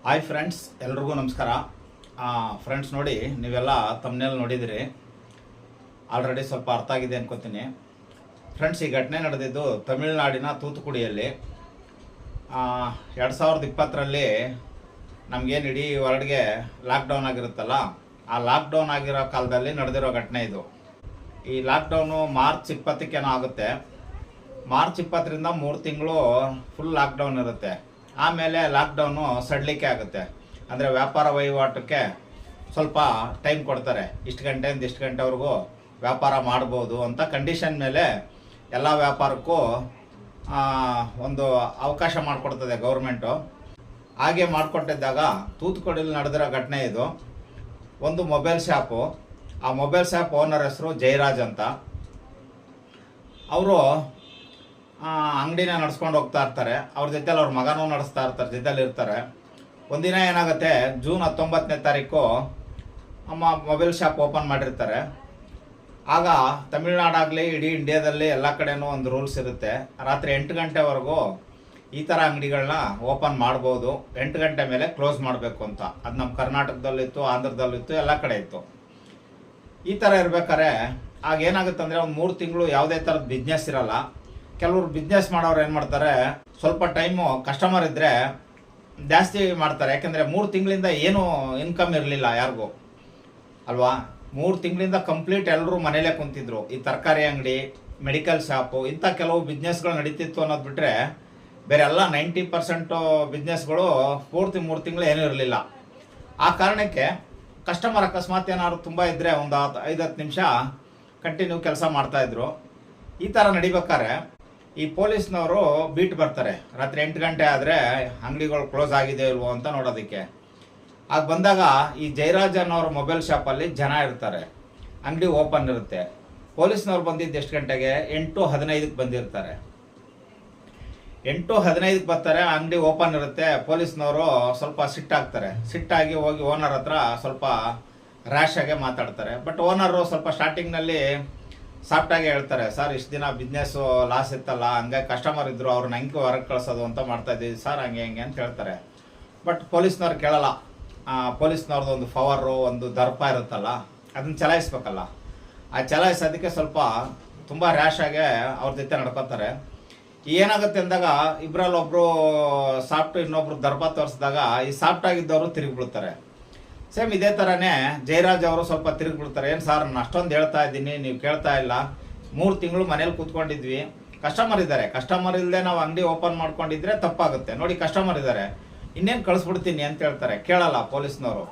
Hi friends, ಎಲ್ರಿಗೂ ನಮಸ್ಕಾರ. Friends, ನೋಡಿ, ನೀವೆಲ್ಲ ತಮ್ಮನೇಲಿ ನೋಡಿದಿರಿ, ಆಲ್ರೆಡಿ ಸ್ವಲ್ಪ ಅರ್ಥ ಆಗಿದೆ ಅನ್ಕೋತೀನಿ. ಫ್ರೆಂಡ್ಸ್, ಈ ಘಟನೆ ನಡೆದಿದ್ದು ತಮಿಳುನಾಡಿನ ತೂತುಕುಡಿಯಲ್ಲಿ 2020ರಲ್ಲಿ ನಮಗೇನು ಇಡೀ ವರ್ಲ್ಡ್ಗೆ ಲಾಕ್ಡೌನ್ ಆಗಿರುತ್ತಲ್ಲ, ಆ ಲಾಕ್ಡೌನ್ ಆಗಿರೋ ಕಾಲದಲ್ಲಿ ನಡೆದಿರೋ ಘಟನೆ ಇದು. ಈ ಲಾಕ್ಡೌನು ಮಾರ್ಚ್ 20ಕ್ಕೇನೋ ಆಗುತ್ತೆ. ಮಾರ್ಚ್ 20ರಿಂದ 3 ತಿಂಗಳು ಫುಲ್ ಲಾಕ್ಡೌನ್ ಇರುತ್ತೆ. ಆಮೇಲೆ ಲಾಕ್ಡೌನು ಸಡಲಿಕೆ ಆಗುತ್ತೆ. ಅಂದರೆ ವ್ಯಾಪಾರ ವಹಿವಾಟಕ್ಕೆ ಸ್ವಲ್ಪ ಟೈಮ್ ಕೊಡ್ತಾರೆ. ಇಷ್ಟು ಗಂಟೆಯಿಂದ ಇಷ್ಟು ಗಂಟೆವರೆಗೂ ವ್ಯಾಪಾರ ಮಾಡ್ಬೋದು ಅಂತ ಕಂಡೀಷನ್ ಮೇಲೆ ಎಲ್ಲ ವ್ಯಾಪಾರಕ್ಕೂ ಒಂದು ಅವಕಾಶ ಮಾಡಿಕೊಡ್ತದೆ ಗೌರ್ಮೆಂಟು. ಹಾಗೆ ಮಾಡಿಕೊಟ್ಟಿದ್ದಾಗ ತೂತುಕುಡಿಯಲ್ಲಿ ನಡೆದಿರೋ ಘಟನೆ ಇದು. ಒಂದು ಮೊಬೈಲ್ ಶಾಪು, ಆ ಮೊಬೈಲ್ ಶಾಪ್ ಓನರ್ ಹೆಸರು ಜಯರಾಜ್ ಅಂತ. ಅವರು ಅಂಗಡಿನ ನಡ್ಸ್ಕೊಂಡು ಹೋಗ್ತಾ ಇರ್ತಾರೆ. ಅವ್ರ ಜೊತೆಲಿ ಅವ್ರ ಮಗನೂ ನಡೆಸ್ತಾ ಇರ್ತಾರೆ, ಜೊತೆಲಿ ಇರ್ತಾರೆ. ಒಂದಿನ ಏನಾಗುತ್ತೆ, ಜೂನ್ 19ನೇ ತಾರೀಕು ಮೊಬೈಲ್ ಶಾಪ್ ಓಪನ್ ಮಾಡಿರ್ತಾರೆ. ಆಗ ತಮಿಳ್ನಾಡಾಗಲಿ ಇಡೀ ಇಂಡಿಯಾದಲ್ಲಿ ಎಲ್ಲ ಕಡೆನೂ ಒಂದು ರೂಲ್ಸ್ ಇರುತ್ತೆ. ರಾತ್ರಿ 8 ಗಂಟೆವರೆಗೂ ಈ ಥರ ಅಂಗಡಿಗಳನ್ನ ಓಪನ್ ಮಾಡ್ಬೋದು, 8 ಗಂಟೆ ಮೇಲೆ ಕ್ಲೋಸ್ ಮಾಡಬೇಕು ಅಂತ. ಅದು ನಮ್ಮ ಕರ್ನಾಟಕದಲ್ಲಿತ್ತು, ಆಂಧ್ರದಲ್ಲಿತ್ತು, ಎಲ್ಲ ಕಡೆ ಇತ್ತು. ಈ ಥರ ಇರ್ಬೇಕಾದ್ರೆ ಆಗ ಏನಾಗುತ್ತೆ ಅಂದರೆ, ಒಂದು 3 ತಿಂಗಳು ಯಾವುದೇ ಥರದ ಬಿಸ್ನೆಸ್ ಇರಲ್ಲ. ಕೆಲವರು ಬಿಸ್ನೆಸ್ ಮಾಡೋರು ಏನು ಮಾಡ್ತಾರೆ, ಸ್ವಲ್ಪ ಟೈಮು ಕಸ್ಟಮರ್ ಇದ್ದರೆ ಜಾಸ್ತಿ ಮಾಡ್ತಾರೆ. ಯಾಕೆಂದರೆ 3 ತಿಂಗಳಿಂದ ಏನೂ ಇನ್ಕಮ್ ಇರಲಿಲ್ಲ ಯಾರಿಗೂ, ಅಲ್ವಾ? 3 ತಿಂಗಳಿಂದ ಕಂಪ್ಲೀಟ್ ಎಲ್ಲರೂ ಮನೇಲೇ ಕುಂತಿದ್ರು. ಈ ತರಕಾರಿ ಅಂಗಡಿ, ಮೆಡಿಕಲ್ ಶಾಪು, ಇಂಥ ಕೆಲವು ಬಿಸ್ನೆಸ್ಗಳು ನಡೀತಿತ್ತು ಅನ್ನೋದು ಬಿಟ್ಟರೆ ಬೇರೆ ಎಲ್ಲ 90% ಬಿಸ್ನೆಸ್ಗಳು ಪೂರ್ತಿ 3 ತಿಂಗಳು ಏನೂ ಇರಲಿಲ್ಲ. ಆ ಕಾರಣಕ್ಕೆ ಕಸ್ಟಮರ್ ಅಕಸ್ಮಾತ್ ಏನಾದ್ರು ತುಂಬ ಇದ್ದರೆ ಒಂದು 5-10 ನಿಮಿಷ ಕಂಟಿನ್ಯೂ ಕೆಲಸ ಮಾಡ್ತಾಯಿದ್ರು. ಈ ಥರ ನಡಿಬೇಕಾದ್ರೆ ಈ ಪೊಲೀಸ್ನವರು ಬೀಟ್ ಬರ್ತಾರೆ. ರಾತ್ರಿ 8 ಗಂಟೆ ಆದರೆ ಅಂಗಡಿಗಳು ಕ್ಲೋಸ್ ಆಗಿದೆ ಇಲ್ವೋ ಅಂತ ನೋಡೋದಕ್ಕೆ. ಆಗ ಬಂದಾಗ ಈ ಜಯರಾಜ್ ಅನ್ನೋರು ಮೊಬೈಲ್ ಶಾಪಲ್ಲಿ ಜನ ಇರ್ತಾರೆ, ಅಂಗಡಿ ಓಪನ್ ಇರುತ್ತೆ. ಪೊಲೀಸ್ನವ್ರು ಬಂದಿದ್ದು ಎಷ್ಟು ಗಂಟೆಗೆ? 8:15ಕ್ಕೆ ಬಂದಿರ್ತಾರೆ. 8:15ಕ್ಕೆ ಬರ್ತಾರೆ, ಅಂಗಡಿ ಓಪನ್ ಇರುತ್ತೆ. ಪೊಲೀಸ್ನವರು ಸ್ವಲ್ಪ ಸಿಟ್ಟಾಗ್ತಾರೆ. ಸಿಟ್ಟಾಗಿ ಹೋಗಿ ಓನರ್ ಹತ್ರ ಸ್ವಲ್ಪ ರ್ಯಾಶ್ ಆಗಿ ಮಾತಾಡ್ತಾರೆ. ಬಟ್ ಓನರು ಸ್ವಲ್ಪ ಸ್ಟಾರ್ಟಿಂಗ್ನಲ್ಲಿ ಸಾಫ್ಟಾಗಿ ಹೇಳ್ತಾರೆ, ಸರ್ ಇಷ್ಟು ದಿನ ಬಿಸ್ನೆಸ್ಸು ಲಾಸ್ ಇತ್ತಲ್ಲ, ಹಂಗೆ ಕಸ್ಟಮರ್ ಇದ್ದರು, ಅವ್ರನ್ನ ಹೆಂಗೆ ಹೊರಗೆ ಕಳಿಸೋದು ಅಂತ ಮಾಡ್ತಾಯಿದ್ದೀವಿ ಸರ್, ಹಂಗೆ ಹೆಂಗೆ ಅಂತ ಹೇಳ್ತಾರೆ. ಬಟ್ ಪೊಲೀಸ್ನವ್ರು ಕೇಳಲ್ಲ. ಪೊಲೀಸ್ನವ್ರದ್ದು ಒಂದು ಪವರು, ಒಂದು ದರ್ಪ ಇರುತ್ತಲ್ಲ, ಅದನ್ನು ಚಲಾಯಿಸ್ಬೇಕಲ್ಲ. ಆ ಚಲಾಯಿಸೋದಕ್ಕೆ ಸ್ವಲ್ಪ ತುಂಬ ರ್ಯಾಶ್ ಆಗಿ ಅವ್ರ ಜೊತೆ ನಡ್ಕೋತಾರೆ. ಏನಾಗುತ್ತೆ ಅಂದಾಗ ಇಬ್ಬರಲ್ಲಿ ಒಬ್ಬರು ಸಾಫ್ಟ್, ಇನ್ನೊಬ್ರು ದರ್ಪ ತೋರಿಸಿದಾಗ ಈ ಸಾಫ್ಟ್ ಆಗಿದ್ದವರು ತಿರುಗಿಬಿಡ್ತಾರೆ. ಸೇಮ್ ಇದೇ ಥರನೇ ಜಯರಾಜ್ ಅವರು ಸ್ವಲ್ಪ ತಿರುಗಿಬಿಡ್ತಾರೆ. ಏನು ಸರ್, ನಾನು ಅಷ್ಟೊಂದು ಹೇಳ್ತಾ ಇದ್ದೀನಿ, ನೀವು ಕೇಳ್ತಾ ಇಲ್ಲ. 3 ತಿಂಗಳು ಮನೇಲಿ ಕೂತ್ಕೊಂಡಿದ್ವಿ, ಕಸ್ಟಮರ್ ಇದ್ದಾರೆ. ಕಸ್ಟಮರ್ ಇಲ್ಲದೆ ನಾವು ಅಂಗಡಿ ಓಪನ್ ಮಾಡ್ಕೊಂಡಿದ್ರೆ ತಪ್ಪಾಗುತ್ತೆ. ನೋಡಿ, ಕಸ್ಟಮರ್ ಇದ್ದಾರೆ, ಇನ್ನೇನು ಕಳಿಸ್ಬಿಡ್ತೀನಿ ಅಂತ ಹೇಳ್ತಾರೆ. ಕೇಳಲ್ಲ ಪೊಲೀಸ್ನವರು.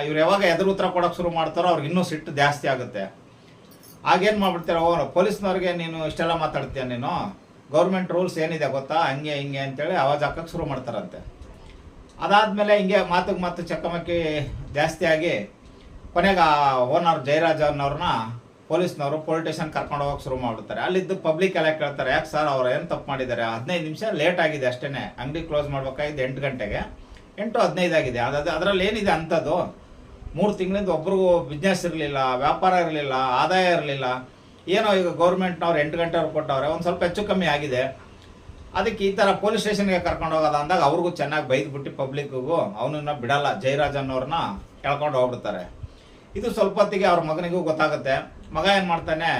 ಇವ್ರು ಯಾವಾಗ ಎದುರು ಉತ್ತರ ಕೊಡೋಕೆ ಶುರು ಮಾಡ್ತಾರೋ ಅವ್ರಿಗೆ ಇನ್ನೂ ಸಿಟ್ಟು ಜಾಸ್ತಿ ಆಗುತ್ತೆ. ಆಗೇನು ಮಾಡ್ಬಿಡ್ತಾರೆ, ಪೊಲೀಸ್ನವ್ರಿಗೆ ನೀನು ಇಷ್ಟೆಲ್ಲ ಮಾತಾಡ್ತೀಯ, ನೀನು ಗೌರ್ಮೆಂಟ್ ರೂಲ್ಸ್ ಏನಿದೆ ಗೊತ್ತಾ, ಹಂಗೆ ಹಿಂಗೆ ಅಂತೇಳಿ ಆವಾಜ್ ಹಾಕೋಕ್ಕೆ ಶುರು ಮಾಡ್ತಾರಂತೆ. ಅದಾದಮೇಲೆ ಹಿಂಗೆ ಮಾತು ಚಕ್ಕಮಕ್ಕಿ ಜಾಸ್ತಿ ಆಗಿ ಕೊನೆಗೆ ಓನರ್ ಜಯರಾಜ್ ಅನ್ನೋರನ್ನ ಪೊಲೀಸ್ನವರು ಪೊಲೀಸ್ ಸ್ಟೇಷನ್ ಕರ್ಕೊಂಡು ಹೋಗಕ್ಕೆ ಶುರು ಮಾಡಿಬಿಡ್ತಾರೆ. ಅಲ್ಲಿದ್ದು ಪಬ್ಲಿಕ್ ಎಲ್ಲ ಕೇಳ್ತಾರೆ, ಯಾಕೆ ಸರ್ ಅವ್ರು ಏನು ತಪ್ಪು ಮಾಡಿದ್ದಾರೆ? 15 ನಿಮಿಷ ಲೇಟ್ ಆಗಿದೆ ಅಷ್ಟೇ, ಅಂಗಡಿ ಕ್ಲೋಸ್ ಮಾಡ್ಬೇಕಾಗಿದ್ದು 8 ಗಂಟೆಗೆ, 8:15 ಆಗಿದೆ. ಅದರಲ್ಲಿ ಏನಿದೆ ಅಂಥದ್ದು? 3 ತಿಂಗಳಿಂದ ಒಬ್ರಿಗೂ ಬಿಸ್ನೆಸ್ ಇರಲಿಲ್ಲ, ವ್ಯಾಪಾರ ಇರಲಿಲ್ಲ, ಆದಾಯ ಇರಲಿಲ್ಲ. ಏನೋ ಈಗ ಗೌರ್ಮೆಂಟ್ನವ್ರು 8 ಗಂಟೆವರೆಗೆ ಕೊಟ್ಟವ್ರೆ, ಒಂದು ಸ್ವಲ್ಪ ಹೆಚ್ಚು ಕಮ್ಮಿ ಆಗಿದೆ. ಅದಕ್ಕೆ ಈ ಥರ ಪೊಲೀಸ್ ಸ್ಟೇಷನ್ಗೆ ಕರ್ಕೊಂಡು ಹೋಗೋದ ಅಂದಾಗ ಅವ್ರಿಗೂ ಚೆನ್ನಾಗಿ ಬೈದ್ಬಿಟ್ಟು ಪಬ್ಲಿಕ್ಕಿಗೂ ಅವನನ್ನ ಬಿಡಲ್ಲ, ಜಯರಾಜ್ ಅನ್ನೋರನ್ನ ಎಳ್ಕೊಂಡು ಹೋಗ್ಬಿಡ್ತಾರೆ. ಇದು ಸ್ವಲ್ಪ ಹೊತ್ತಿಗೆ ಅವ್ರ ಮಗನಿಗೂ ಗೊತ್ತಾಗುತ್ತೆ. ಮಗ ಏನು ಮಾಡ್ತಾನೆ,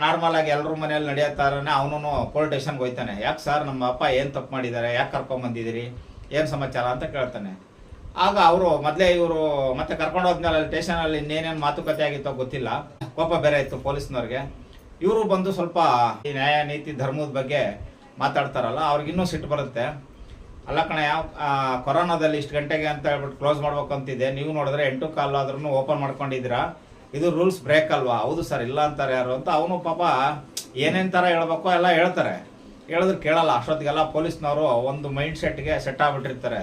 ನಾರ್ಮಲಾಗಿ ಎಲ್ಲರೂ ಮನೆಯಲ್ಲಿ ನಡೆಯುತ್ತಾರನೆ ಅವನು ಪೊಲೀಸ್ ಸ್ಟೇಷನ್ಗೆ ಹೋಗ್ತಾನೆ. ಯಾಕೆ ಸರ್, ನಮ್ಮ ಅಪ್ಪ ಏನು ತಪ್ಪು ಮಾಡಿದ್ದಾರೆ, ಯಾಕೆ ಕರ್ಕೊಂಬಂದಿದ್ದೀರಿ, ಏನು ಸಮಾಚಾರ ಅಂತ ಕೇಳ್ತಾನೆ. ಆಗ ಅವರು ಇವರು ಮತ್ತೆ ಕರ್ಕೊಂಡು ಹೋದ್ಮೇಲೆ ಅಲ್ಲಿ ಸ್ಟೇಷನಲ್ಲಿ ಇನ್ನೇನೇನು ಮಾತುಕತೆ ಆಗಿತ್ತೋ ಗೊತ್ತಿಲ್ಲ, ಕೋಪ ಬೇರೆ ಇತ್ತು ಪೊಲೀಸ್ನವ್ರಿಗೆ. ಇವರು ಬಂದು ಸ್ವಲ್ಪ ಈ ನ್ಯಾಯ ನೀತಿ ಧರ್ಮದ ಬಗ್ಗೆ ಮಾತಾಡ್ತಾರಲ್ಲ, ಅವ್ರಿಗಿನ್ನೂ ಸಿಟ್ಟು ಬರುತ್ತೆ. ಅಲ್ಲ ಕಣ, ಕೊರೋನಾದಲ್ಲಿ ಇಷ್ಟು ಗಂಟೆಗೆ ಅಂತ ಹೇಳ್ಬಿಟ್ಟು ಕ್ಲೋಸ್ ಮಾಡ್ಬೇಕು ಅಂತಿದೆ, ನೀವು ನೋಡಿದ್ರೆ 8:15 ಆದ್ರೂ ಓಪನ್ ಮಾಡ್ಕೊಂಡಿದ್ದೀರಾ, ಇದು ರೂಲ್ಸ್ ಬ್ರೇಕ್ ಅಲ್ವಾ? ಹೌದು ಸರ್, ಇಲ್ಲ ಅಂತಾರೆ ಯಾರು ಅಂತ ಅವನು ಪಾಪ ಏನೇನು ಥರ ಹೇಳ್ಬೇಕೋ ಎಲ್ಲ ಹೇಳ್ತಾರೆ. ಹೇಳಿದ್ರೆ ಕೇಳಲ್ಲ. ಅಷ್ಟೊತ್ತಿಗೆಲ್ಲ ಪೊಲೀಸ್ನವರು ಒಂದು ಮೈಂಡ್ ಸೆಟ್ಗೆ ಸೆಟ್ ಆಗಿಬಿಟ್ಟಿರ್ತಾರೆ,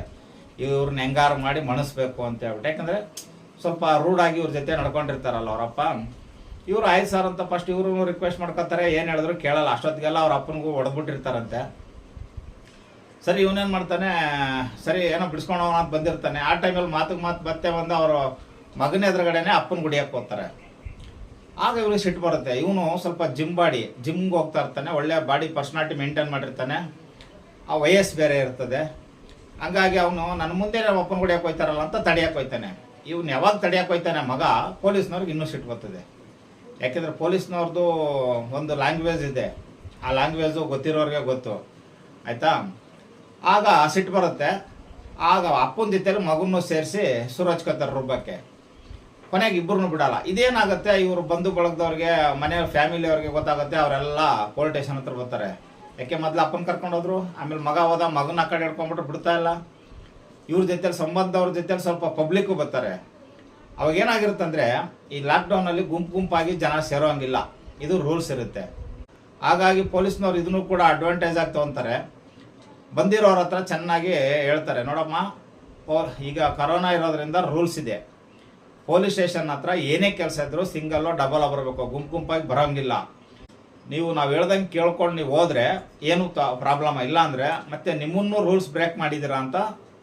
ಇವ್ರನ್ನ ಹೆಂಗಾರು ಮಾಡಿ ಮಣಿಸ್ಬೇಕು ಅಂತ ಹೇಳ್ಬಿಟ್ಟು. ಯಾಕಂದರೆ ಸ್ವಲ್ಪ ರೂಢಾಗಿ ಇವ್ರ ಜೊತೆ ನಡ್ಕೊಂಡಿರ್ತಾರಲ್ಲ ಅವರಪ್ಪ. ಇವರು ಆಯ್ತು ಸರ್ ಅಂತ ಫಸ್ಟ್ ಇವರು ರಿಕ್ವೆಸ್ಟ್ ಮಾಡ್ಕೊತಾರೆ, ಏನು ಹೇಳಿದ್ರು ಕೇಳಲ್ಲ. ಅಷ್ಟೊತ್ತಿಗೆಲ್ಲ ಅವ್ರ ಅಪ್ಪನಿಗೂ ಹೊಡೆದ್ಬಿಟ್ಟಿರ್ತಾರಂತೆ. ಸರಿ, ಇವನೇನು ಮಾಡ್ತಾನೆ, ಸರಿ ಏನೋ ಬಿಡಿಸ್ಕೊಂಡು ಹೋಗೋಣ ಅಂತ ಬಂದಿರ್ತಾನೆ. ಆ ಟೈಮಲ್ಲಿ ಮಾತು ಮತ್ತೆ ಬಂದು ಅವರು ಮಗನ ಎದುರುಗಡೆನೆ ಅಪ್ಪನ ಗುಡಿಯಕ್ಕೆ ಹೋಗ್ತಾರೆ. ಆಗ ಇವ್ರಿಗೆ ಸಿಟ್ಟು ಬರುತ್ತೆ. ಇವನು ಸ್ವಲ್ಪ ಜಿಮ್ಗೆ ಹೋಗ್ತಾ ಇರ್ತಾನೆ, ಒಳ್ಳೆ ಬಾಡಿ ಪರ್ಸ್ನಾಲಿಟಿ ಮೇಂಟೈನ್ ಮಾಡಿರ್ತಾನೆ. ಆ ವಯಸ್ಸು ಬೇರೆ ಇರ್ತದೆ. ಹಂಗಾಗಿ ಅವನು ನನ್ನ ಮುಂದೆ ಒಪ್ಪನ್ ಹೊಡಿಯಕ್ಕೆ ಹೋಯ್ತಾರಲ್ಲ ಅಂತ ತಡಿಯಕ್ಕೆ ಹೋಯ್ತಾನೆ. ಇವ್ನು ಯಾವಾಗ ತಡಿಯಕ್ಕೆ ಹೋಯ್ತಾನೆ ಮಗ, ಪೊಲೀಸ್ನವ್ರಿಗೆ ಇನ್ನೂ ಸಿಟ್ಟು ಬರ್ತದೆ. ಯಾಕೆಂದರೆ ಪೊಲೀಸ್ನವ್ರದ್ದು ಒಂದು ಲ್ಯಾಂಗ್ವೇಜ್ ಇದೆ, ಆ ಲ್ಯಾಂಗ್ವೇಜು ಗೊತ್ತಿರೋರಿಗೆ ಗೊತ್ತು, ಆಯಿತಾ. ಆಗ ಸಿಟ್ಟು ಬರುತ್ತೆ. ಆಗ ಅಪ್ಪನ ಜೊತೆಲಿ ಮಗನೂ ಸೇರಿಸಿ ಸುರು ಹಚ್ಕೋತಾರೆ ರುಬ್ಬಕ್ಕೆ. ಕೊನೆಗೆ ಇಬ್ಬರನ್ನು ಬಿಡಲ್ಲ. ಇದೇನಾಗುತ್ತೆ, ಇವರು ಬಂಧು ಬಳಗದವ್ರಿಗೆ, ಮನೆ ಫ್ಯಾಮಿಲಿಯವ್ರಿಗೆ ಗೊತ್ತಾಗುತ್ತೆ. ಅವರೆಲ್ಲ ಪೊಲೀಸ್ ಸ್ಟೇಷನ್ ಹತ್ರ ಬರ್ತಾರೆ. ಯಾಕೆ ಮೊದಲು ಅಪ್ಪನ ಕರ್ಕೊಂಡು ಹೋದ್ರು, ಆಮೇಲೆ ಮಗ ಹೋದ, ಮಗನ ಆ ಕಡೆ ಹಿಡ್ಕೊಂಡ್ಬಿಟ್ರೆ ಬಿಡ್ತಾ ಇಲ್ಲ. ಇವ್ರ ಜೊತೆಲಿ ಸಂಬಂಧವ್ರ ಜೊತೆಲಿ ಸ್ವಲ್ಪ ಪಬ್ಲಿಕ್ಕು ಬರ್ತಾರೆ. ಅವಾಗ ಏನಾಗಿರುತ್ತಂದರೆ, ಈ ಲಾಕ್ಡೌನಲ್ಲಿ ಗುಂಪಾಗಿ ಜನ ಸೇರೋಂಗಿಲ್ಲ, ಇದು ರೂಲ್ಸ್ ಇರುತ್ತೆ. ಹಾಗಾಗಿ ಪೊಲೀಸ್ನವ್ರು ಇದನ್ನು ಕೂಡ ಅಡ್ವಾಂಟೇಜ್ ಆಗಿ ತೊಗೊತಾರೆ. ಬಂದಿರೋರ ಹತ್ರ ಚೆನ್ನಾಗಿ ಹೇಳ್ತಾರೆ, ನೋಡಮ್ಮ ಈಗ ಕರೋನಾ ಇರೋದ್ರಿಂದ ರೂಲ್ಸ್ ಇದೆ, ಪೊಲೀಸ್ ಸ್ಟೇಷನ್ ಹತ್ರ ಏನೇ ಕೆಲಸ ಇದ್ದರೂ ಸಿಂಗಲ್ಲೋ ಡಬಲ್ ಬರಬೇಕು, ಗುಂಪಾಗಿ ಬರೋಂಗಿಲ್ಲ. ನಾವು ಹೇಳ್ದಂಗೆ ಕೇಳ್ಕೊಂಡು ನೀವು ಹೋದರೆ ಏನು ಪ್ರಾಬ್ಲಮ್ ಇಲ್ಲ, ಅಂದರೆ ಮತ್ತೆ ನಿಮ್ಮನ್ನು ರೂಲ್ಸ್ ಬ್ರೇಕ್ ಮಾಡಿದ್ದೀರಾ ಅಂತ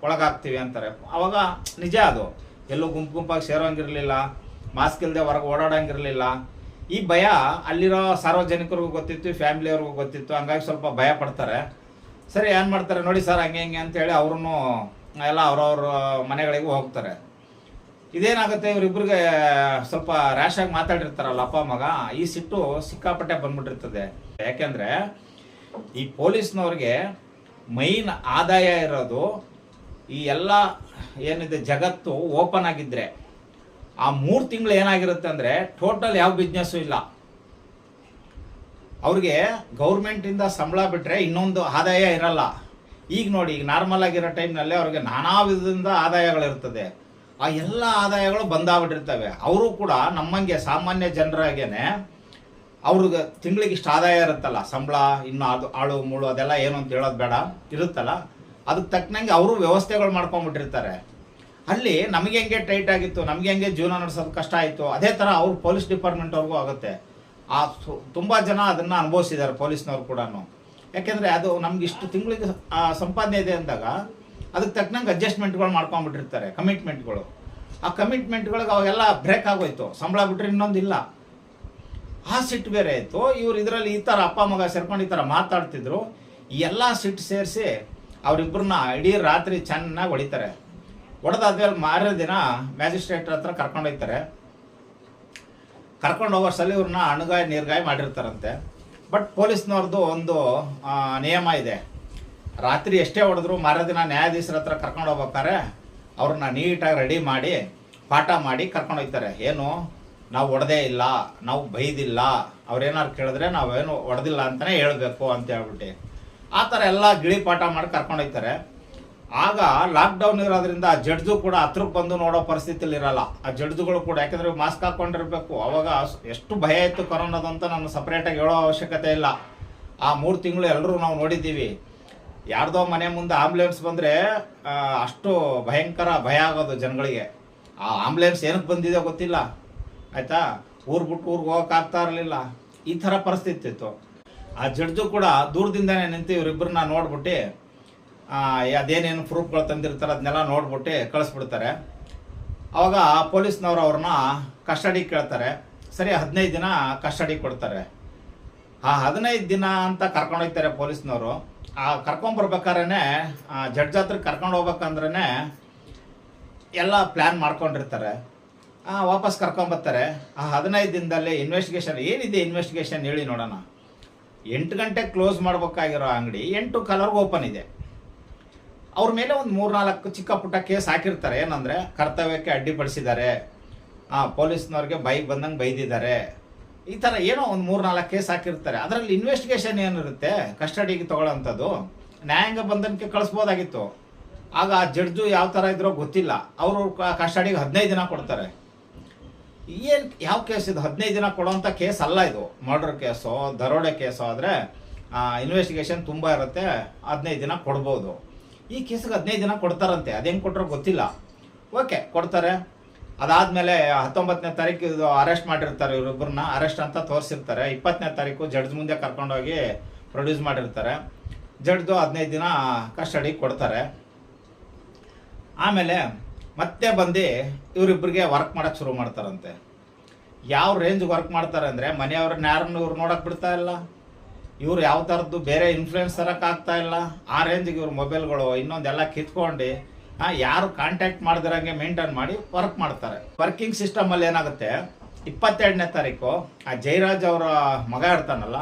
ಒಳಗಾಗ್ತೀವಿ ಅಂತಾರೆ. ಅವಾಗ ನಿಜ, ಅದು ಎಲ್ಲೂ ಗುಂಪಾಗಿ ಸೇರೋಂಗಿರಲಿಲ್ಲ, ಮಾಸ್ಕ್ ಇಲ್ಲದೆ ಹೊರಗೆ ಓಡಾಡೋಂಗಿರಲಿಲ್ಲ. ಈ ಭಯ ಅಲ್ಲಿರೋ ಸಾರ್ವಜನಿಕರಿಗೂ ಗೊತ್ತಿತ್ತು, ಫ್ಯಾಮಿಲಿಯವ್ರಿಗೂ ಗೊತ್ತಿತ್ತು. ಹಂಗಾಗಿ ಸ್ವಲ್ಪ ಭಯ ಪಡ್ತಾರೆ. ಸರಿ, ಏನು ಮಾಡ್ತಾರೆ ನೋಡಿ ಸರ್, ಹಂಗೆ ಅಂತೇಳಿ ಅವ್ರೂ ಎಲ್ಲ ಅವ್ರವ್ರ ಮನೆಗಳಿಗೂ ಹೋಗ್ತಾರೆ. ಇದೇನಾಗುತ್ತೆ, ಇವರಿಬ್ಬರಿಗೆ ಸ್ವಲ್ಪ ರ್ಯಾಶಾಗಿ ಮಾತಾಡಿರ್ತಾರಲ್ಲ ಅಪ್ಪ ಮಗ, ಈ ಸಿಟ್ಟು ಸಿಕ್ಕಾಪಟ್ಟೆ ಬಂದ್ಬಿಟ್ಟಿರ್ತದೆ. ಯಾಕೆಂದರೆ ಈ ಪೊಲೀಸ್ನವ್ರಿಗೆ ಮೈನ್ ಆದಾಯ ಇರೋದು ಈ ಎಲ್ಲ ಏನಿದೆ ಜಗತ್ತು ಓಪನ್ ಆಗಿದ್ದರೆ. ಆ 3 ತಿಂಗಳು ಏನಾಗಿರುತ್ತೆ ಅಂದರೆ ಟೋಟಲ್ ಯಾವ ಬಿಸ್ನೆಸ್ಸು ಇಲ್ಲ. ಅವ್ರಿಗೆ ಗೌರ್ಮೆಂಟಿಂದ ಸಂಬಳ ಬಿಟ್ಟರೆ ಇನ್ನೊಂದು ಆದಾಯ ಇರಲ್ಲ. ಈಗ ನೋಡಿ, ಈಗ ನಾರ್ಮಲ್ ಆಗಿರೋ ಟೈಮ್ನಲ್ಲೇ ಅವ್ರಿಗೆ ನಾನಾ ವಿಧದಿಂದ ಆದಾಯಗಳಿರ್ತದೆ. ಆ ಎಲ್ಲ ಆದಾಯಗಳು ಬಂದಾಗ್ಬಿಟ್ಟಿರ್ತವೆ. ಅವರು ಕೂಡ ನಮ್ಮಂಗೆ ಸಾಮಾನ್ಯ ಜನರಾಗೇನೆ ಅವ್ರಿಗೆ ತಿಂಗಳಿಗೆ ಇಷ್ಟು ಆದಾಯ ಇರುತ್ತಲ್ಲ, ಸಂಬಳ, ಇನ್ನು ಅದು ಆಳು ಮುಳು ಅದೆಲ್ಲ ಏನು ಅಂತ ಹೇಳೋದು ಬೇಡ, ಇರುತ್ತಲ್ಲ, ಅದಕ್ಕೆ ತಕ್ಕನಂಗೆ ಅವರು ವ್ಯವಸ್ಥೆಗಳು ಮಾಡ್ಕೊಂಡ್ಬಿಟ್ಟಿರ್ತಾರೆ. ಅಲ್ಲಿ ನಮಗೆ ಹೆಂಗೆ ಟೈಟ್ ಆಗಿತ್ತು, ನಮಗೆ ಹೆಂಗೆ ಜೀವನ ನಡೆಸೋದು ಕಷ್ಟ ಆಯಿತು, ಅದೇ ಥರ ಅವ್ರು ಪೊಲೀಸ್ ಡಿಪಾರ್ಟ್ಮೆಂಟ್ವ್ರಿಗೂ ಆಗುತ್ತೆ. ತುಂಬ ಜನ ಅದನ್ನು ಅನುಭವಿಸಿದ್ದಾರೆ, ಪೊಲೀಸ್ನವ್ರು ಕೂಡ. ಯಾಕೆಂದರೆ ಅದು ನಮ್ಗೆ ಇಷ್ಟು ತಿಂಗಳಿಗೆ ಸಂಪಾದನೆ ಇದೆ ಅಂದಾಗ ಅದಕ್ಕೆ ತಕ್ಕನಂಗೆ ಅಡ್ಜಸ್ಟ್ಮೆಂಟ್ಗಳು ಮಾಡ್ಕೊಂಡ್ಬಿಟ್ಟಿರ್ತಾರೆ, ಕಮಿಟ್ಮೆಂಟ್ಗಳು. ಆ ಕಮಿಟ್ಮೆಂಟ್ಗಳಿಗೆ ಅವಾಗೆಲ್ಲ ಬ್ರೇಕ್ ಆಗೋಯ್ತು, ಸಂಬಳ ಬಿಟ್ಟರೆ ಇನ್ನೊಂದಿಲ್ಲ. ಆ ಸಿಟ್ಟು ಬೇರೆ ಆಯಿತು. ಇವ್ರು ಇದರಲ್ಲಿ ಈ ಥರ ಅಪ್ಪ ಮಗ ಸೇರ್ಕೊಂಡು ಈ ಥರ ಮಾತಾಡ್ತಿದ್ರು. ಈ ಎಲ್ಲ ಸಿಟ್ಟು ಸೇರಿಸಿ ಅವರಿಬ್ಬರನ್ನ ಇಡೀ ರಾತ್ರಿ ಚೆನ್ನಾಗಿ ಹೊಡಿತಾರೆ. ಹೊಡೆದಾದ್ಮೇಲೆ ಮಾರನೇ ದಿನ ಮ್ಯಾಜಿಸ್ಟ್ರೇಟ್ ಹತ್ರ ಕರ್ಕೊಂಡೋಗ್ತಾರೆ. ಕರ್ಕೊಂಡು ಹೋಗೋಷ್ಟಲ್ಲಿ ಇವ್ರನ್ನ ಅಣಗಾಯ ನೀರ್ಗಾಯ ಮಾಡಿರ್ತಾರಂತೆ. ಬಟ್ ಪೊಲೀಸ್ನವ್ರದ್ದು ಒಂದು ನಿಯಮ ಇದೆ, ರಾತ್ರಿ ಎಷ್ಟೇ ಹೊಡೆದ್ರು ಮಾರನೇ ದಿನ ನ್ಯಾಯಾಧೀಶರ ಹತ್ರ ಕರ್ಕೊಂಡು ಹೋಗ್ಬೇಕಾರೆ ಅವ್ರನ್ನ ನೀಟಾಗಿ ರೆಡಿ ಮಾಡಿ ಪಾಠ ಮಾಡಿ ಕರ್ಕೊಂಡೋಗ್ತಾರೆ. ಏನು, ನಾವು ಹೊಡೆದೇ ಇಲ್ಲ, ನಾವು ಬೈದಿಲ್ಲ, ಅವ್ರೇನಾರು ಕೇಳಿದ್ರೆ ನಾವೇನು ಹೊಡೆದಿಲ್ಲ ಅಂತಲೇ ಹೇಳಬೇಕು ಅಂತ ಹೇಳ್ಬಿಟ್ಟು ಆ ಥರ ಎಲ್ಲ ಗಿಳಿ ಪಾಠ ಮಾಡಿ ಕರ್ಕೊಂಡೋಗ್ತಾರೆ. ಆಗ ಲಾಕ್ಡೌನ್ ಇರೋದ್ರಿಂದ ಆ ಜಡ್ಜು ಕೂಡ ಹತ್ರಕ್ಕೆ ಬಂದು ನೋಡೋ ಪರಿಸ್ಥಿತಿಲಿ ಇರಲ್ಲ. ಆ ಜಡ್ಜುಗಳು ಕೂಡ, ಯಾಕೆಂದರೆ ಮಾಸ್ಕ್ ಹಾಕ್ಕೊಂಡಿರ್ಬೇಕು. ಅವಾಗ ಎಷ್ಟು ಭಯ ಇತ್ತು ಕೊರೋನಾದಂತ ನಾನು ಸಪ್ರೇಟಾಗಿ ಹೇಳೋ ಅವಶ್ಯಕತೆ ಇಲ್ಲ. ಆ 3 ತಿಂಗಳು ಎಲ್ಲರೂ ನಾವು ನೋಡಿದ್ದೀವಿ. ಯಾರ್ದೋ ಮನೆ ಮುಂದೆ ಆಂಬ್ಯುಲೆನ್ಸ್ ಬಂದರೆ ಅಷ್ಟು ಭಯಂಕರ ಭಯ ಆಗೋದು ಜನಗಳಿಗೆ. ಆ ಆಂಬ್ಯುಲೆನ್ಸ್ ಏನಕ್ಕೆ ಬಂದಿದೆ ಗೊತ್ತಿಲ್ಲ, ಆಯಿತಾ, ಊರು ಬಿಟ್ಟು ಊರಿಗೆ ಹೋಗೋಕ್ಕಾಗ್ತಾ ಇರಲಿಲ್ಲ. ಈ ಥರ ಪರಿಸ್ಥಿತಿ ಇತ್ತು. ಆ ಜಡ್ಜು ಕೂಡ ದೂರದಿಂದನೇ ನಿಂತು ಇವರಿಬ್ಬರನ್ನ ನೋಡ್ಬಿಟ್ಟು ಅದೇನೇನು ಪ್ರೂಫ್ಗಳು ತಂದಿರ್ತಾರೆ ಅದನ್ನೆಲ್ಲ ನೋಡ್ಬಿಟ್ಟು ಕಳಿಸ್ಬಿಡ್ತಾರೆ. ಅವಾಗ ಪೊಲೀಸ್ನವ್ರು ಅವ್ರನ್ನ ಕಸ್ಟಡಿಗೆ ಕೇಳ್ತಾರೆ. ಸರಿ, 15 ದಿನ ಕಸ್ಟಡಿ ಕೊಡ್ತಾರೆ. ಆ 15 ದಿನ ಅಂತ ಕರ್ಕೊಂಡೋಗ್ತಾರೆ ಪೊಲೀಸ್ನವರು. ಆ ಕರ್ಕೊಂಬರ್ಬೇಕಾದ್ರೆ ಜಡ್ಜ್ ಹತ್ರ ಕರ್ಕೊಂಡು ಹೋಗ್ಬೇಕಂದ್ರೆ ಎಲ್ಲ ಪ್ಲ್ಯಾನ್ ಮಾಡ್ಕೊಂಡಿರ್ತಾರೆ. ವಾಪಸ್ ಕರ್ಕೊಂಬರ್ತಾರೆ. ಆ 15 ದಿನದಲ್ಲಿ ಇನ್ವೆಸ್ಟಿಗೇಷನ್ ಏನಿದೆ, ಇನ್ವೆಸ್ಟಿಗೇಷನ್ ಹೇಳಿ ನೋಡೋಣ. 8 ಗಂಟೆಗೆ ಕ್ಲೋಸ್ ಮಾಡ್ಬೇಕಾಗಿರೋ ಅಂಗಡಿ 8 ಓಪನ್ ಇದೆ. ಅವ್ರ ಮೇಲೆ ಒಂದು 3-4 ಚಿಕ್ಕ ಪುಟ್ಟ ಕೇಸ್ ಹಾಕಿರ್ತಾರೆ. ಏನಂದರೆ ಕರ್ತವ್ಯಕ್ಕೆ ಅಡ್ಡಿಪಡಿಸಿದ್ದಾರೆ, ಪೊಲೀಸ್ನವ್ರಿಗೆ ಬೈಕ್ ಬಂದಂಗೆ ಬೈದಿದ್ದಾರೆ, ಈ ಥರ ಏನೋ ಒಂದು 3-4 ಕೇಸ್ ಹಾಕಿರ್ತಾರೆ. ಅದರಲ್ಲಿ ಇನ್ವೆಸ್ಟಿಗೇಷನ್ ಏನಿರುತ್ತೆ, ಕಸ್ಟಡಿಗೆ ತೊಗೊಳ್ಳೋಂಥದ್ದು ನ್ಯಾಯಾಂಗ ಬಂಧನಕ್ಕೆ ಕಳಿಸ್ಬೋದಾಗಿತ್ತು. ಆಗ ಆ ಜಡ್ಜು ಯಾವ ಥರ ಇದ್ರೋ ಗೊತ್ತಿಲ್ಲ, ಅವರು ಕಸ್ಟಡಿಗೆ 15 ದಿನ ಕೊಡ್ತಾರೆ. ಏನು ಯಾವ ಕೇಸ್ ಇದು? 15 ದಿನ ಕೊಡೋವಂಥ ಕೇಸ್ ಅಲ್ಲ ಇದು. ಮರ್ಡರ್ ಕೇಸೋ ದರೋಡೆ ಕೇಸೋ ಆದರೆ ಇನ್ವೆಸ್ಟಿಗೇಷನ್ ತುಂಬ ಇರುತ್ತೆ, 15 ದಿನ ಕೊಡ್ಬೋದು. ಈ ಕೇಸಿಗೆ 15 ದಿನ ಕೊಡ್ತಾರಂತೆ. ಅದೇನು ಕೊಟ್ಟರೋ ಗೊತ್ತಿಲ್ಲ. ಓಕೆ, ಕೊಡ್ತಾರೆ. ಅದಾದಮೇಲೆ 19ನೇ ತಾರೀಕು ಇದು ಅರೆಸ್ಟ್ ಮಾಡಿರ್ತಾರೆ. ಇವರಿಬ್ಬರನ್ನ ಅರೆಸ್ಟ್ ಅಂತ ತೋರಿಸಿರ್ತಾರೆ. 20ನೇ ತಾರೀಕು ಜಡ್ಜ್ ಮುಂದೆ ಕರ್ಕೊಂಡೋಗಿ ಪ್ರೊಡ್ಯೂಸ್ ಮಾಡಿರ್ತಾರೆ. ಜಡ್ಜು 15 ದಿನ ಕಸ್ಟಡಿಗೆ ಕೊಡ್ತಾರೆ. ಆಮೇಲೆ ಮತ್ತೆ ಬಂದು ಇವರಿಬ್ಬರಿಗೆ ವರ್ಕ್ ಮಾಡೋಕ್ಕೆ ಶುರು ಮಾಡ್ತಾರಂತೆ. ಯಾವ ರೇಂಜ್ ವರ್ಕ್ ಮಾಡ್ತಾರೆ ಅಂದರೆ, ಮನೆಯವ್ರನ್ನ ಯಾರನ್ನು ಇವ್ರು ನೋಡೋಕೆ ಬಿಡ್ತಾ ಇಲ್ಲ. ಇವ್ರು ಯಾವ ಥರದ್ದು ಬೇರೆ ಇನ್ಫ್ಲೂಯೆನ್ಸ್ ತರೋಕ್ಕಾಗ್ತಾ ಇಲ್ಲ. ಆ ರೇಂಜಿಗೆ ಇವ್ರ ಮೊಬೈಲ್ಗಳು ಇನ್ನೊಂದೆಲ್ಲ ಕಿತ್ಕೊಂಡು ಯಾರು ಕಾಂಟ್ಯಾಕ್ಟ್ ಮಾಡ್ದಿರಂಗೆ ಮೇಂಟೈನ್ ಮಾಡಿ ವರ್ಕ್ ಮಾಡ್ತಾರೆ. ವರ್ಕಿಂಗ್ ಸಿಸ್ಟಮಲ್ಲಿ ಏನಾಗುತ್ತೆ, 22ನೇ ತಾರೀಕು ಆ ಜಯರಾಜ್ ಅವರ ಮಗ ಇರ್ತಾನಲ್ಲ,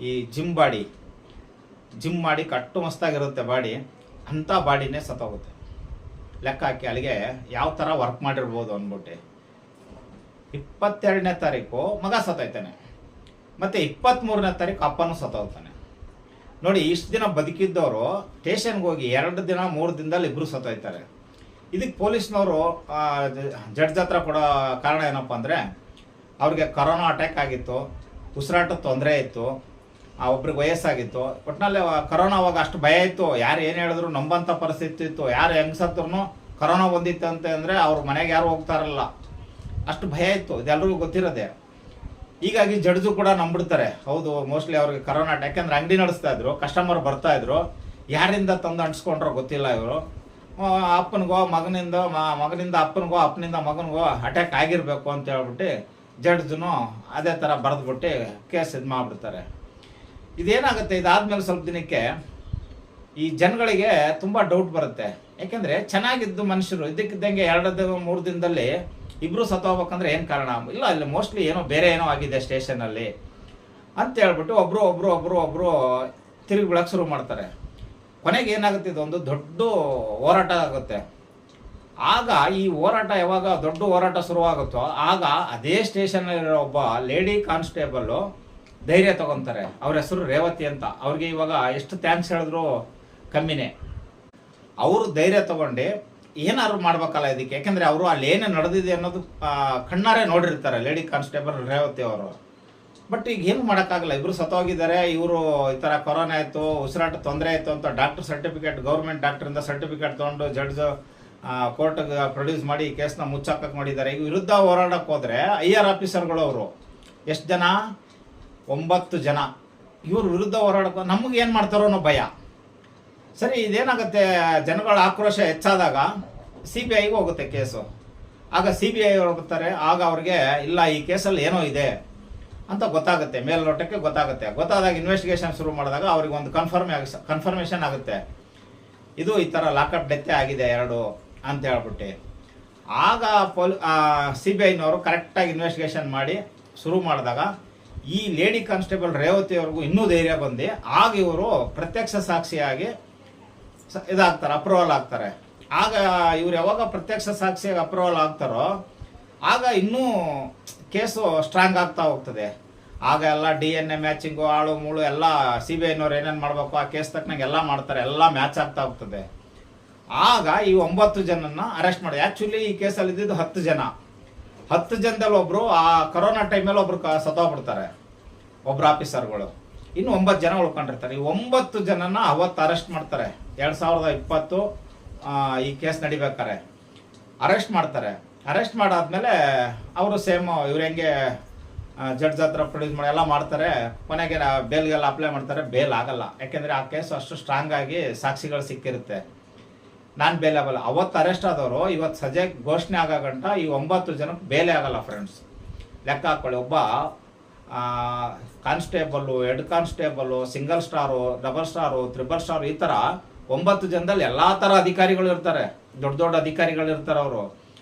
ಈ ಜಿಮ್ ಮಾಡಿ ಕಟ್ಟು ಮಸ್ತಾಗಿರುತ್ತೆ ಬಾಡಿ, ಅಂಥ ಬಾಡಿನೇ ಸತ್ತೋಗುತ್ತೆ. ಲೆಕ್ಕ ಹಾಕಿ ಅಲ್ಲಿಗೆ ಯಾವ ಥರ ವರ್ಕ್ ಮಾಡಿರ್ಬೋದು ಅಂದ್ಬಿಟ್ಟು 22ನೇ ತಾರೀಕು ಮಗ ಸತ್ತೋಯ್ತಾನೆ, ಮತ್ತು 23ನೇ ತಾರೀಕು ಅಪ್ಪನೂ ಸತ್ತೋಗ್ತಾನೆ. ನೋಡಿ, ಇಷ್ಟು ದಿನ ಬದುಕಿದ್ದವರು ಸ್ಟೇಷನ್ಗೆ ಹೋಗಿ 2 ದಿನ 3 ದಿನದಲ್ಲಿ ಇಬ್ಬರು ಸತ್ತೋಯ್ತಾರೆ. ಇದಕ್ಕೆ ಪೊಲೀಸ್ನವರು ಜಡ್ಜ್ ಹತ್ರ ಕೊಡೋ ಕಾರಣ ಏನಪ್ಪ ಅಂದರೆ, ಅವ್ರಿಗೆ ಕರೋನಾ ಅಟ್ಯಾಕ್ ಆಗಿತ್ತು, ಉಸಿರಾಟದ ತೊಂದರೆ ಇತ್ತು, ಒಬ್ರಿಗೆ ವಯಸ್ಸಾಗಿತ್ತು. ಒಟ್ಟಿನಲ್ಲಿ ಕರೋನಾ ಅವಾಗ ಅಷ್ಟು ಭಯ ಇತ್ತು, ಯಾರು ಏನು ಹೇಳಿದ್ರು ನಂಬಂಥ ಪರಿಸ್ಥಿತಿ ಇತ್ತು. ಯಾರು ಹೆಂಗಸತ್ರು ಕರೋನಾ ಬಂದಿತ್ತು ಅಂತ ಅಂದರೆ ಅವ್ರ ಮನೆಗೆ ಯಾರು ಹೋಗ್ತಾರಲ್ಲ, ಅಷ್ಟು ಭಯ ಇತ್ತು. ಇದೆಲ್ಲರಿಗೂ ಗೊತ್ತಿರೋದೆ. ಹೀಗಾಗಿ ಜಡ್ಜು ಕೂಡ ನಂಬಿಡ್ತಾರೆ, ಹೌದು ಮೋಸ್ಟ್ಲಿ ಅವ್ರಿಗೆ ಕರೋನಾ ಅಟ್ಯಾಕ್. ಯಾಕೆಂದ್ರೆ ಅಂಗಡಿ ನಡೆಸ್ತಾ ಇದ್ರು, ಕಸ್ಟಮರ್ ಬರ್ತಾ ಇದ್ರು, ಯಾರಿಂದ ತಂದು ಅಂಟಿಸ್ಕೊಂಡ್ರೋ ಗೊತ್ತಿಲ್ಲ. ಇವರು ಅಪ್ಪನಿಗೋ ಮಗನಿಂದ ಅಪ್ಪನಿಗೋ ಅಪ್ಪನಿಂದ ಮಗನಿಗೋ ಅಟ್ಯಾಕ್ ಆಗಿರಬೇಕು ಅಂತ ಹೇಳ್ಬಿಟ್ಟು ಜಡ್ಜನು ಅದೇ ಥರ ಬರೆದ್ಬಿಟ್ಟು ಕೇಸ್ ಇದು ಮಾಡಿಬಿಡ್ತಾರೆ. ಇದೇನಾಗುತ್ತೆ, ಇದಾದ್ಮೇಲೆ ಸ್ವಲ್ಪ ದಿನಕ್ಕೆ ಈ ಜನಗಳಿಗೆ ತುಂಬ ಡೌಟ್ ಬರುತ್ತೆ. ಯಾಕೆಂದರೆ ಚೆನ್ನಾಗಿದ್ದು ಮನುಷ್ಯರು ಇದ್ದಕ್ಕಿದ್ದಂಗೆ 2-3 ದಿನದಲ್ಲಿ ಇಬ್ಬರು ಸತ್ತೋಗ್ಬೇಕಂದ್ರೆ ಏನು ಕಾರಣ? ಇಲ್ಲ, ಇಲ್ಲಿ ಮೋಸ್ಟ್ಲಿ ಏನೋ ಬೇರೆ ಏನೋ ಆಗಿದೆ ಸ್ಟೇಷನಲ್ಲಿ ಅಂತ ಹೇಳ್ಬಿಟ್ಟು ಒಬ್ಬರು ತಿರುಗಿ ಬಿಡಕ್ಕೆ ಶುರು ಮಾಡ್ತಾರೆ. ಕೊನೆಗೆ ಏನಾಗುತ್ತೆ, ಇದೊಂದು ದೊಡ್ಡ ಹೋರಾಟ ಆಗುತ್ತೆ. ಆಗ ಈ ಹೋರಾಟ ಯಾವಾಗ ದೊಡ್ಡ ಹೋರಾಟ ಶುರುವಾಗುತ್ತೋ ಆಗ ಅದೇ ಸ್ಟೇಷನ್ನಲ್ಲಿರೋ ಒಬ್ಬ ಲೇಡಿ ಕಾನ್ಸ್ಟೇಬಲ್ಲು ಧೈರ್ಯ ತಗೊತಾರೆ. ಅವ್ರ ಹೆಸರು ರೇವತಿ ಅಂತ. ಅವ್ರಿಗೆ ಇವಾಗ ಎಷ್ಟು ಥ್ಯಾಂಕ್ಸ್ ಹೇಳಿದ್ರು ಕಮ್ಮಿನೇ. ಅವರು ಧೈರ್ಯ ತಗೊಂಡು ಏನಾದ್ರು ಮಾಡ್ಬೇಕಲ್ಲ ಇದಕ್ಕೆ. ಯಾಕೆಂದರೆ ಅವರು ಅಲ್ಲಿ ಏನೇ ನಡೆದಿದೆ ಅನ್ನೋದು ಕಣ್ಣಾರೆ ನೋಡಿರ್ತಾರೆ ಲೇಡಿ ಕಾನ್ಸ್ಟೇಬಲ್ ರೇವತಿ ಅವರು. ಬಟ್ ಈಗ ಏನು ಮಾಡೋಕ್ಕಾಗಲ್ಲ, ಇಬ್ಬರು ಸತ್ತೋಗಿದ್ದಾರೆ. ಇವರು ಈ ಥರ ಕೊರೋನಾ ಆಯಿತು, ಉಸಿರಾಟ ತೊಂದರೆ ಆಯಿತು ಅಂತ ಡಾಕ್ಟರ್ ಸರ್ಟಿಫಿಕೇಟ್, ಗೌರ್ಮೆಂಟ್ ಡಾಕ್ಟ್ರಿಂದ ಸರ್ಟಿಫಿಕೇಟ್ ತೊಗೊಂಡು ಜಡ್ಜ್ ಕೋರ್ಟ್ಗೆ ಪ್ರೊಡ್ಯೂಸ್ ಮಾಡಿ ಈ ಕೇಸ್ನ ಮುಚ್ಚಾಕಕ್ಕೆ ಮಾಡಿದ್ದಾರೆ. ಈಗ ವಿರುದ್ಧ ಹೋರಾಡಕ್ಕೆ ಹೋದರೆ IR ಆಫೀಸರ್ಗಳು ಅವರು ಎಷ್ಟು ಜನ, 9 ಜನ. ಇವ್ರ ವಿರುದ್ಧ ಹೋರಾಡಕ್ಕೆ ನಮಗೆ ಏನು ಮಾಡ್ತಾರೋ ಅನ್ನೋ ಭಯ. ಸರಿ, ಇದೇನಾಗುತ್ತೆ, ಜನಗಳ ಆಕ್ರೋಶ ಹೆಚ್ಚಾದಾಗ CBIಗೆ ಹೋಗುತ್ತೆ ಕೇಸು. ಆಗ CBI ಅವರು ಬರ್ತಾರೆ. ಆಗ ಅವ್ರಿಗೆ ಇಲ್ಲ, ಈ ಕೇಸಲ್ಲಿ ಏನೋ ಇದೆ ಅಂತ ಗೊತ್ತಾಗುತ್ತೆ, ಮೇಲ್ನೋಟಕ್ಕೆ ಗೊತ್ತಾಗುತ್ತೆ. ಗೊತ್ತಾದಾಗ ಇನ್ವೆಸ್ಟಿಗೇಷನ್ ಶುರು ಮಾಡಿದಾಗ ಅವ್ರಿಗೆ ಒಂದು ಕನ್ಫರ್ಮೇಷನ್ ಆಗುತ್ತೆ, ಇದು ಈ ಥರ ಲಾಕಪ್ ಡೆತ್ತೆ ಆಗಿದೆ 2 ಅಂತ ಹೇಳ್ಬಿಟ್ಟು. ಆಗ CBIನವರು ಕರೆಕ್ಟಾಗಿ ಇನ್ವೆಸ್ಟಿಗೇಷನ್ ಮಾಡಿ ಶುರು ಮಾಡಿದಾಗ ಈ ಲೇಡಿ ಕಾನ್ಸ್ಟೇಬಲ್ ರೇವತಿ ಅವ್ರಿಗೂ ಇನ್ನೂ ಧೈರ್ಯ ಬಂದು ಆಗ ಇವರು ಪ್ರತ್ಯಕ್ಷ ಸಾಕ್ಷಿಯಾಗಿ ಇದಾಗ್ತಾರೆ, ಅಪ್ರೂವಲ್ ಆಗ್ತಾರೆ. ಆಗ ಇವ್ರು ಯಾವಾಗ ಪ್ರತ್ಯಕ್ಷ ಸಾಕ್ಷಿಯಾಗಿ ಅಪ್ರೂವಲ್ ಆಗ್ತಾರೋ ಆಗ ಇನ್ನೂ ಕೇಸು ಸ್ಟ್ರಾಂಗ್ ಆಗ್ತಾ ಹೋಗ್ತದೆ. ಆಗ ಎಲ್ಲ DNA ಮ್ಯಾಚಿಂಗು, ಆಳು ಮೂಳು ಎಲ್ಲ CBIನವ್ರು ಏನೇನು ಮಾಡಬೇಕು ಆ ಕೇಸ್ ತಕ್ಕನಾಗ ಎಲ್ಲ ಮಾಡ್ತಾರೆ, ಎಲ್ಲ ಮ್ಯಾಚ್ ಆಗ್ತಾ ಹೋಗ್ತದೆ. ಆಗ ಈ 9 ಜನನ್ನ ಅರೆಸ್ಟ್ ಮಾಡಿ. ಆ್ಯಕ್ಚುಲಿ ಈ ಕೇಸಲ್ಲಿ ಇದ್ದಿದ್ದು 10 ಜನ. 10 ಜನದಲ್ಲಿ ಒಬ್ಬರು ಆ ಕೊರೋನಾ ಟೈಮಲ್ಲಿ ಒಬ್ರು ಸತ್ತೋಗ್ಬಿಡ್ತಾರೆ, ಒಬ್ರು ಆಫೀಸರ್ಗಳು. ಇನ್ನು 9 ಜನ ಉಳ್ಕೊಂಡಿರ್ತಾರೆ. ಈ 9 ಜನನ ಅವತ್ತು ಅರೆಸ್ಟ್ ಮಾಡ್ತಾರೆ. 2020 ಈ ಕೇಸ್ ನಡಿಬೇಕಾರೆ ಅರೆಸ್ಟ್ ಮಾಡ್ತಾರೆ. ಅರೆಸ್ಟ್ ಮಾಡಾದ್ಮೇಲೆ ಅವರು ಸೇಮ್ ಇವ್ರು ಹೆಂಗೆ ಜಡ್ಜ್ ಹತ್ರ ಪ್ರೊಡ್ಯೂಸ್ ಮಾಡಿ ಎಲ್ಲ ಮಾಡ್ತಾರೆ. ಕೊನೆಗೆ ಬೇಲ್ಗೆಲ್ಲ ಅಪ್ಲೈ ಮಾಡ್ತಾರೆ. ಬೇಲ್ ಆಗಲ್ಲ, ಯಾಕೆಂದರೆ ಆ ಕೇಸ್ ಅಷ್ಟು ಸ್ಟ್ರಾಂಗ್ ಆಗಿ ಸಾಕ್ಷಿಗಳು ಸಿಕ್ಕಿರುತ್ತೆ. ನಾನು ಬೇಲ್ ಆಗಲ್ಲ. ಅವತ್ತು ಅರೆಸ್ಟ್ ಆದವರು ಇವತ್ತು ಸಜೆ ಘೋಷಣೆ ಆಗೋ ಗಂಟ ಈ 9 ಜನಕ್ಕೆ ಬೇಲೇ ಆಗಲ್ಲ ಫ್ರೆಂಡ್ಸ್. ಲೆಕ್ಕ ಹಾಕ್ಕೊಳ್ಳಿ, ಒಬ್ಬ constable, head constable, single star, double star, triple star, ಈ ಥರ 9 ಜನದಲ್ಲಿ ಎಲ್ಲ ಥರ ಅಧಿಕಾರಿಗಳು ಇರ್ತಾರೆ, ದೊಡ್ಡ ದೊಡ್ಡ ಅಧಿಕಾರಿಗಳು ಇರ್ತಾರೆ. ಅವರು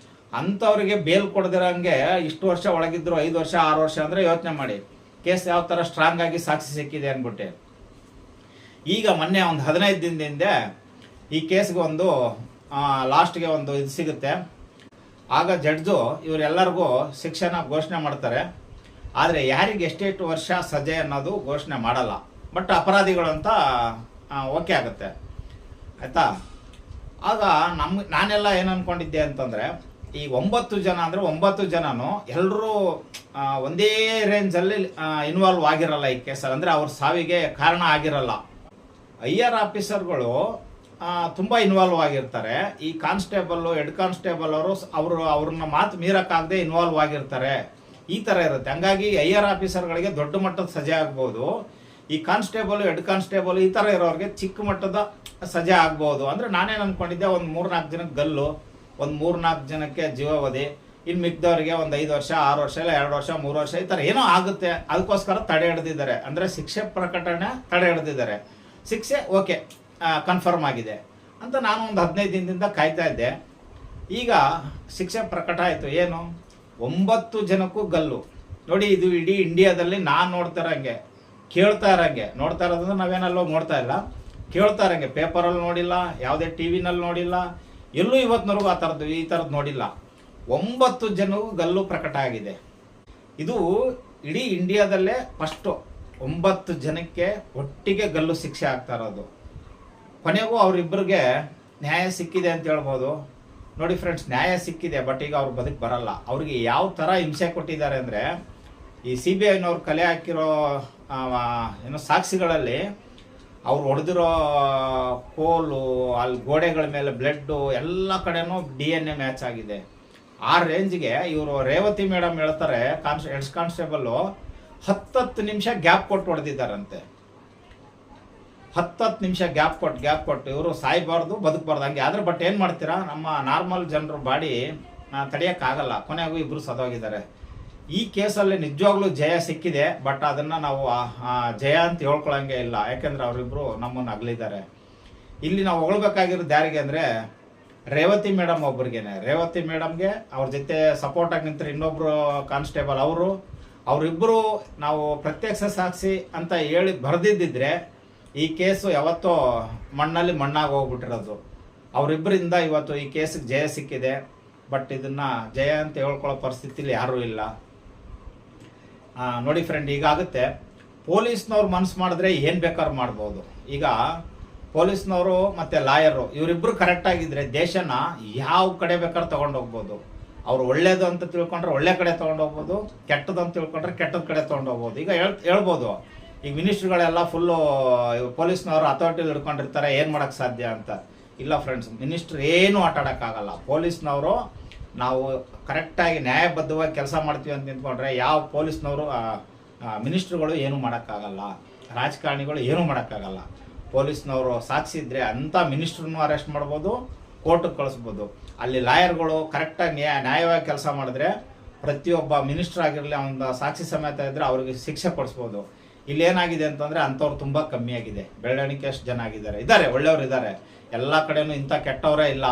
ಅಂಥವ್ರಿಗೆ ಬೇಲ್ ಕೊಡದಿರಂಗೆ ಇಷ್ಟು ವರ್ಷ ಒಳಗಿದ್ರು, 5 ವರ್ಷ 6 ವರ್ಷ ಅಂದರೆ ಯೋಚನೆ ಮಾಡಿ ಕೇಸ್ ಯಾವ ಥರ ಸ್ಟ್ರಾಂಗ್ ಆಗಿ ಸಾಕ್ಷಿ ಸಿಕ್ಕಿದೆ ಅಂದ್ಬಿಟ್ಟು. ಈಗ ಮೊನ್ನೆ ಒಂದು 15 ದಿನದಿಂದ ಈ ಕೇಸ್ಗೆ ಒಂದು ಲಾಸ್ಟ್ಗೆ ಒಂದು ಇದು ಸಿಗುತ್ತೆ. ಆಗ ಜಡ್ಜು ಇವರೆಲ್ಲರಿಗೂ ಶಿಕ್ಷೆನ ಘೋಷಣೆ ಮಾಡ್ತಾರೆ. ಆದರೆ ಯಾರಿಗೆ ಎಷ್ಟೆಷ್ಟು ವರ್ಷ ಸಜೆ ಅನ್ನೋದು ಘೋಷಣೆ ಮಾಡಲ್ಲ. ಬಟ್ ಅಪರಾಧಿಗಳು ಅಂತ ಓಕೆ ಆಗುತ್ತೆ, ಆಯಿತಾ. ಆಗ ನಾನೆಲ್ಲ ಏನು ಅಂದ್ಕೊಂಡಿದ್ದೆ ಅಂತಂದರೆ, ಈ 9 ಜನ ಅಂದರೆ 9 ಜನನು ಎಲ್ಲರೂ ಒಂದೇ ರೇಂಜಲ್ಲಿ ಇನ್ವಾಲ್ವ್ ಆಗಿರಲ್ಲ ಈ ಕೇಸಲ್ಲಿ. ಅಂದರೆ ಅವ್ರ ಸಾವಿಗೆ ಕಾರಣ ಆಗಿರಲ್ಲ. IR ಆಫೀಸರ್ಗಳು ತುಂಬ ಇನ್ವಾಲ್ವ್ ಆಗಿರ್ತಾರೆ. ಈ ಕಾನ್ಸ್ಟೇಬಲ್ಲು, ಹೆಡ್ ಕಾನ್ಸ್ಟೇಬಲ್ ಅವ್ರನ್ನ ಮಾತು ಮೀರಕ್ಕಾಗದೆ ಇನ್ವಾಲ್ವ್ ಆಗಿರ್ತಾರೆ. ಈ ಥರ ಇರುತ್ತೆ. ಹಂಗಾಗಿ IR ಆಫೀಸರ್ಗಳಿಗೆ ದೊಡ್ಡ ಮಟ್ಟದ ಸಜೆ ಆಗ್ಬೋದು. ಈ ಕಾನ್ಸ್ಟೇಬಲ್, ಹೆಡ್ ಕಾನ್ಸ್ಟೇಬಲ್ ಈ ಥರ ಇರೋರಿಗೆ ಚಿಕ್ಕ ಮಟ್ಟದ ಸಜೆ ಆಗ್ಬೋದು. ಅಂದರೆ ನಾನೇನು ಅಂದ್ಕೊಂಡಿದ್ದೆ, ಒಂದು 3-4 ಜನಕ್ಕೆ ಗಲ್ಲು, ಒಂದು 3-4 ಜನಕ್ಕೆ ಜೀವಾವಧಿ, ಇನ್ನು ಮಿಕ್ದವ್ರಿಗೆ ಒಂದು 5 ವರ್ಷ 6 ವರ್ಷ ಇಲ್ಲ 2 ವರ್ಷ 3 ವರ್ಷ ಈ ಥರ ಏನೋ ಆಗುತ್ತೆ, ಅದಕ್ಕೋಸ್ಕರ ತಡೆ ಹಿಡ್ದಿದ್ದಾರೆ. ಅಂದರೆ ಶಿಕ್ಷೆ ಪ್ರಕಟಣೆ ತಡೆ ಹಿಡ್ದಿದ್ದಾರೆ. ಶಿಕ್ಷೆ ಓಕೆ ಕನ್ಫರ್ಮ್ ಆಗಿದೆ ಅಂತ ನಾನು ಒಂದು 15 ದಿನದಿಂದ ಕಾಯ್ತಾ ಇದ್ದೆ. ಈಗ ಶಿಕ್ಷೆ ಪ್ರಕಟ ಆಯಿತು. ಏನು 9 ಜನಕ್ಕೂ ಗಲ್ಲು. ನೋಡಿ, ಇದು ಇಡೀ ಇಂಡಿಯಾದಲ್ಲಿ ನಾನು ನೋಡ್ತಾ ಇರೋಂಗೆ, ಕೇಳ್ತಾ ಇರೋಂಗೆ, ನೋಡ್ತಾ ಇರೋದಂದ್ರೆ ನಾವೇನಲ್ಲೋ ನೋಡ್ತಾ ಇಲ್ಲ, ಕೇಳ್ತಾ ಇರೋಂಗೆ, ಪೇಪರಲ್ಲಿ ನೋಡಿಲ್ಲ, ಯಾವುದೇ ಟಿ ವಿನಲ್ಲಿ ನೋಡಿಲ್ಲ, ಎಲ್ಲೂ ಇವತ್ತಿನವರೆಗೂ ಈ ಥರದ್ದು ನೋಡಿಲ್ಲ. 9 ಜನಕ್ಕೂ ಗಲ್ಲು ಪ್ರಕಟ ಆಗಿದೆ. ಇದು ಇಡೀ ಇಂಡಿಯಾದಲ್ಲೇ ಫಸ್ಟು 9 ಜನಕ್ಕೆ ಒಟ್ಟಿಗೆ ಗಲ್ಲು ಶಿಕ್ಷೆ ಆಗ್ತಾ ಇರೋದು. ಕೊನೆಗೂ ಅವರಿಬ್ಬರಿಗೆ ನ್ಯಾಯ ಸಿಕ್ಕಿದೆ ಅಂತ ಹೇಳ್ಬೋದು. ನೋಡಿ ಫ್ರೆಂಡ್ಸ್, ನ್ಯಾಯ ಸಿಕ್ಕಿದೆ, ಬಟ್ ಈಗ ಅವ್ರು ಬದುಕು ಬರಲ್ಲ. ಅವ್ರಿಗೆ ಯಾವ ಥರ ಹಿಂಸೆ ಕೊಟ್ಟಿದ್ದಾರೆ ಅಂದರೆ, ಈ CBI ಕಲೆ ಹಾಕಿರೋ ಏನೋ ಸಾಕ್ಷಿಗಳಲ್ಲಿ ಅವ್ರು ಹೊಡೆದಿರೋ ಕೋಲು, ಅಲ್ಲಿ ಗೋಡೆಗಳ ಮೇಲೆ ಬ್ಲಡ್ಡು, ಎಲ್ಲ ಕಡೆನೂ DNA ಮ್ಯಾಚ್ ಆಗಿದೆ. ಆ ರೇಂಜ್ಗೆ ಇವರು ರೇವತಿ ಮೇಡಮ್ ಹೇಳ್ತಾರೆ, ಹೆಡ್ ಕಾನ್ಸ್ಟೇಬಲ್ಲು 10 ನಿಮಿಷ ಗ್ಯಾಪ್ ಕೊಟ್ಟು ಹೊಡೆದಿದ್ದಾರಂತೆ. 10 ನಿಮಿಷ ಗ್ಯಾಪ್ ಕೊಟ್ಟು ಇವರು ಸಾಯ್ಬಾರ್ದು ಬದುಕಬಾರ್ದು ಹಂಗೆ. ಆದ್ರೆ ಬಟ್ ಏನು ಮಾಡ್ತೀರಾ, ನಮ್ಮ ನಾರ್ಮಲ್ ಜನರು ಬಾಡಿ ತಡೆಯೋಕ್ಕಾಗಲ್ಲ. ಕೊನೆಗೂ ಇಬ್ಬರು ಸತ್ತೋಗಿದ್ದಾರೆ. ಈ ಕೇಸಲ್ಲಿ ನಿಜವಾಗ್ಲೂ ಜಯ ಸಿಕ್ಕಿದೆ, ಬಟ್ ಅದನ್ನು ನಾವು ಜಯ ಅಂತ ಹೇಳ್ಕೊಳಂಗೆ ಇಲ್ಲ. ಯಾಕೆಂದ್ರೆ ಅವರಿಬ್ಬರು ನಮ್ಮನ್ನು ಅಗಲಿದ್ದಾರೆ. ಇಲ್ಲಿ ನಾವು ಹೊಗಳ್ಬೇಕಾಗಿರೋದು ಯಾರಿಗೆ ಅಂದರೆ ರೇವತಿ ಮೇಡಮ್ ಒಬ್ರಿಗೇನೆ. ರೇವತಿ ಮೇಡಮ್ಗೆ ಅವ್ರ ಜೊತೆ ಸಪೋರ್ಟಾಗಿ ನಿಂತರೆ ಇನ್ನೊಬ್ರು ಕಾನ್ಸ್ಟೇಬಲ್ ಅವರಿಬ್ಬರು ನಾವು ಪ್ರತ್ಯಕ್ಷ ಸಾಕ್ಷಿ ಅಂತ ಹೇಳಿ ಬರೆದಿದ್ದಿದ್ರೆ ಈ ಕೇಸು ಯಾವತ್ತೋ ಮಣ್ಣಲ್ಲಿ ಮಣ್ಣಾಗಿ ಹೋಗ್ಬಿಟ್ಟಿರೋದು. ಅವರಿಬ್ಬರಿಂದ ಇವತ್ತು ಈ ಕೇಸಿಗೆ ಜಯ ಸಿಕ್ಕಿದೆ. ಬಟ್ ಇದನ್ನು ಜಯ ಅಂತ ಹೇಳ್ಕೊಳ್ಳೋ ಪರಿಸ್ಥಿತಿಲಿ ಯಾರೂ ಇಲ್ಲ. ನೋಡಿ ಫ್ರೆಂಡ್, ಈಗಾಗುತ್ತೆ ಪೊಲೀಸ್ನವ್ರು ಮನಸ್ಸು ಮಾಡಿದ್ರೆ ಏನು ಬೇಕಾದ್ರೂ ಮಾಡ್ಬೋದು. ಈಗ ಪೊಲೀಸ್ನವರು ಮತ್ತು ಲಾಯರು ಇವರಿಬ್ಬರು ಕರೆಕ್ಟಾಗಿದ್ದರೆ ದೇಶನ ಯಾವ ಕಡೆ ಬೇಕಾದ್ರೂ ತೊಗೊಂಡೋಗ್ಬೋದು. ಅವ್ರು ಒಳ್ಳೇದು ಅಂತ ತಿಳ್ಕೊಂಡ್ರೆ ಒಳ್ಳೆ ಕಡೆ ತೊಗೊಂಡೋಗ್ಬೋದು, ಕೆಟ್ಟದ್ದು ಅಂತ ತಿಳ್ಕೊಂಡ್ರೆ ಕೆಟ್ಟದ ಕಡೆ ತೊಗೊಂಡೋಗ್ಬೋದು. ಈಗ ಹೇಳ್ಬೋದು, ಈಗ ಮಿನಿಸ್ಟ್ರುಗಳೆಲ್ಲ ಫುಲ್ಲು ಪೊಲೀಸ್ನವರು ಅಥಾರಿಟಿಲಿ ಹಿಡ್ಕೊಂಡಿರ್ತಾರೆ, ಏನು ಮಾಡೋಕ್ಕೆ ಸಾಧ್ಯ ಅಂತ. ಇಲ್ಲ ಫ್ರೆಂಡ್ಸ್, ಮಿನಿಸ್ಟ್ರು ಏನೂ ಆಟಾಡೋಕ್ಕಾಗಲ್ಲ. ಪೊಲೀಸ್ನವರು ನಾವು ಕರೆಕ್ಟಾಗಿ ನ್ಯಾಯಬದ್ಧವಾಗಿ ಕೆಲಸ ಮಾಡ್ತೀವಿ ಅಂತ ನಿಂತ್ಕೊಂಡ್ರೆ ಯಾವ ಪೊಲೀಸ್ನವರು ಮಿನಿಸ್ಟ್ರುಗಳು ಏನೂ ಮಾಡೋಕ್ಕಾಗಲ್ಲ, ರಾಜಕಾರಣಿಗಳು ಏನೂ ಮಾಡೋಕ್ಕಾಗಲ್ಲ. ಪೊಲೀಸ್ನವರು ಸಾಕ್ಷಿ ಇದ್ದರೆ ಅಂಥ ಮಿನಿಸ್ಟ್ರನ್ನು ಅರೆಸ್ಟ್ ಮಾಡ್ಬೋದು, ಕೋರ್ಟಿಗೆ ಕಳಿಸ್ಬೋದು. ಅಲ್ಲಿ ಲಾಯರ್ಗಳು ಕರೆಕ್ಟಾಗಿ ನ್ಯಾಯವಾಗಿ ಕೆಲಸ ಮಾಡಿದ್ರೆ ಪ್ರತಿಯೊಬ್ಬ ಮಿನಿಸ್ಟ್ರ್ ಆಗಿರಲಿ ಒಂದು ಸಾಕ್ಷಿ ಸಮೇತ ಇದ್ದರೆ ಅವ್ರಿಗೆ ಶಿಕ್ಷೆ ಕೊಡಿಸ್ಬೋದು. ಇಲ್ಲಿ ಏನಾಗಿದೆ ಅಂತಂದರೆ ಅಂಥವ್ರು ತುಂಬ ಕಮ್ಮಿ ಆಗಿದೆ. ಬೆಳವಣಿಗೆ ಎಷ್ಟು ಜನ ಇದ್ದಾರೆ, ಒಳ್ಳೆಯವರು ಇದ್ದಾರೆ. ಎಲ್ಲ ಕಡೆಯೂ ಇಂಥ ಕೆಟ್ಟವರೇ ಇಲ್ಲ,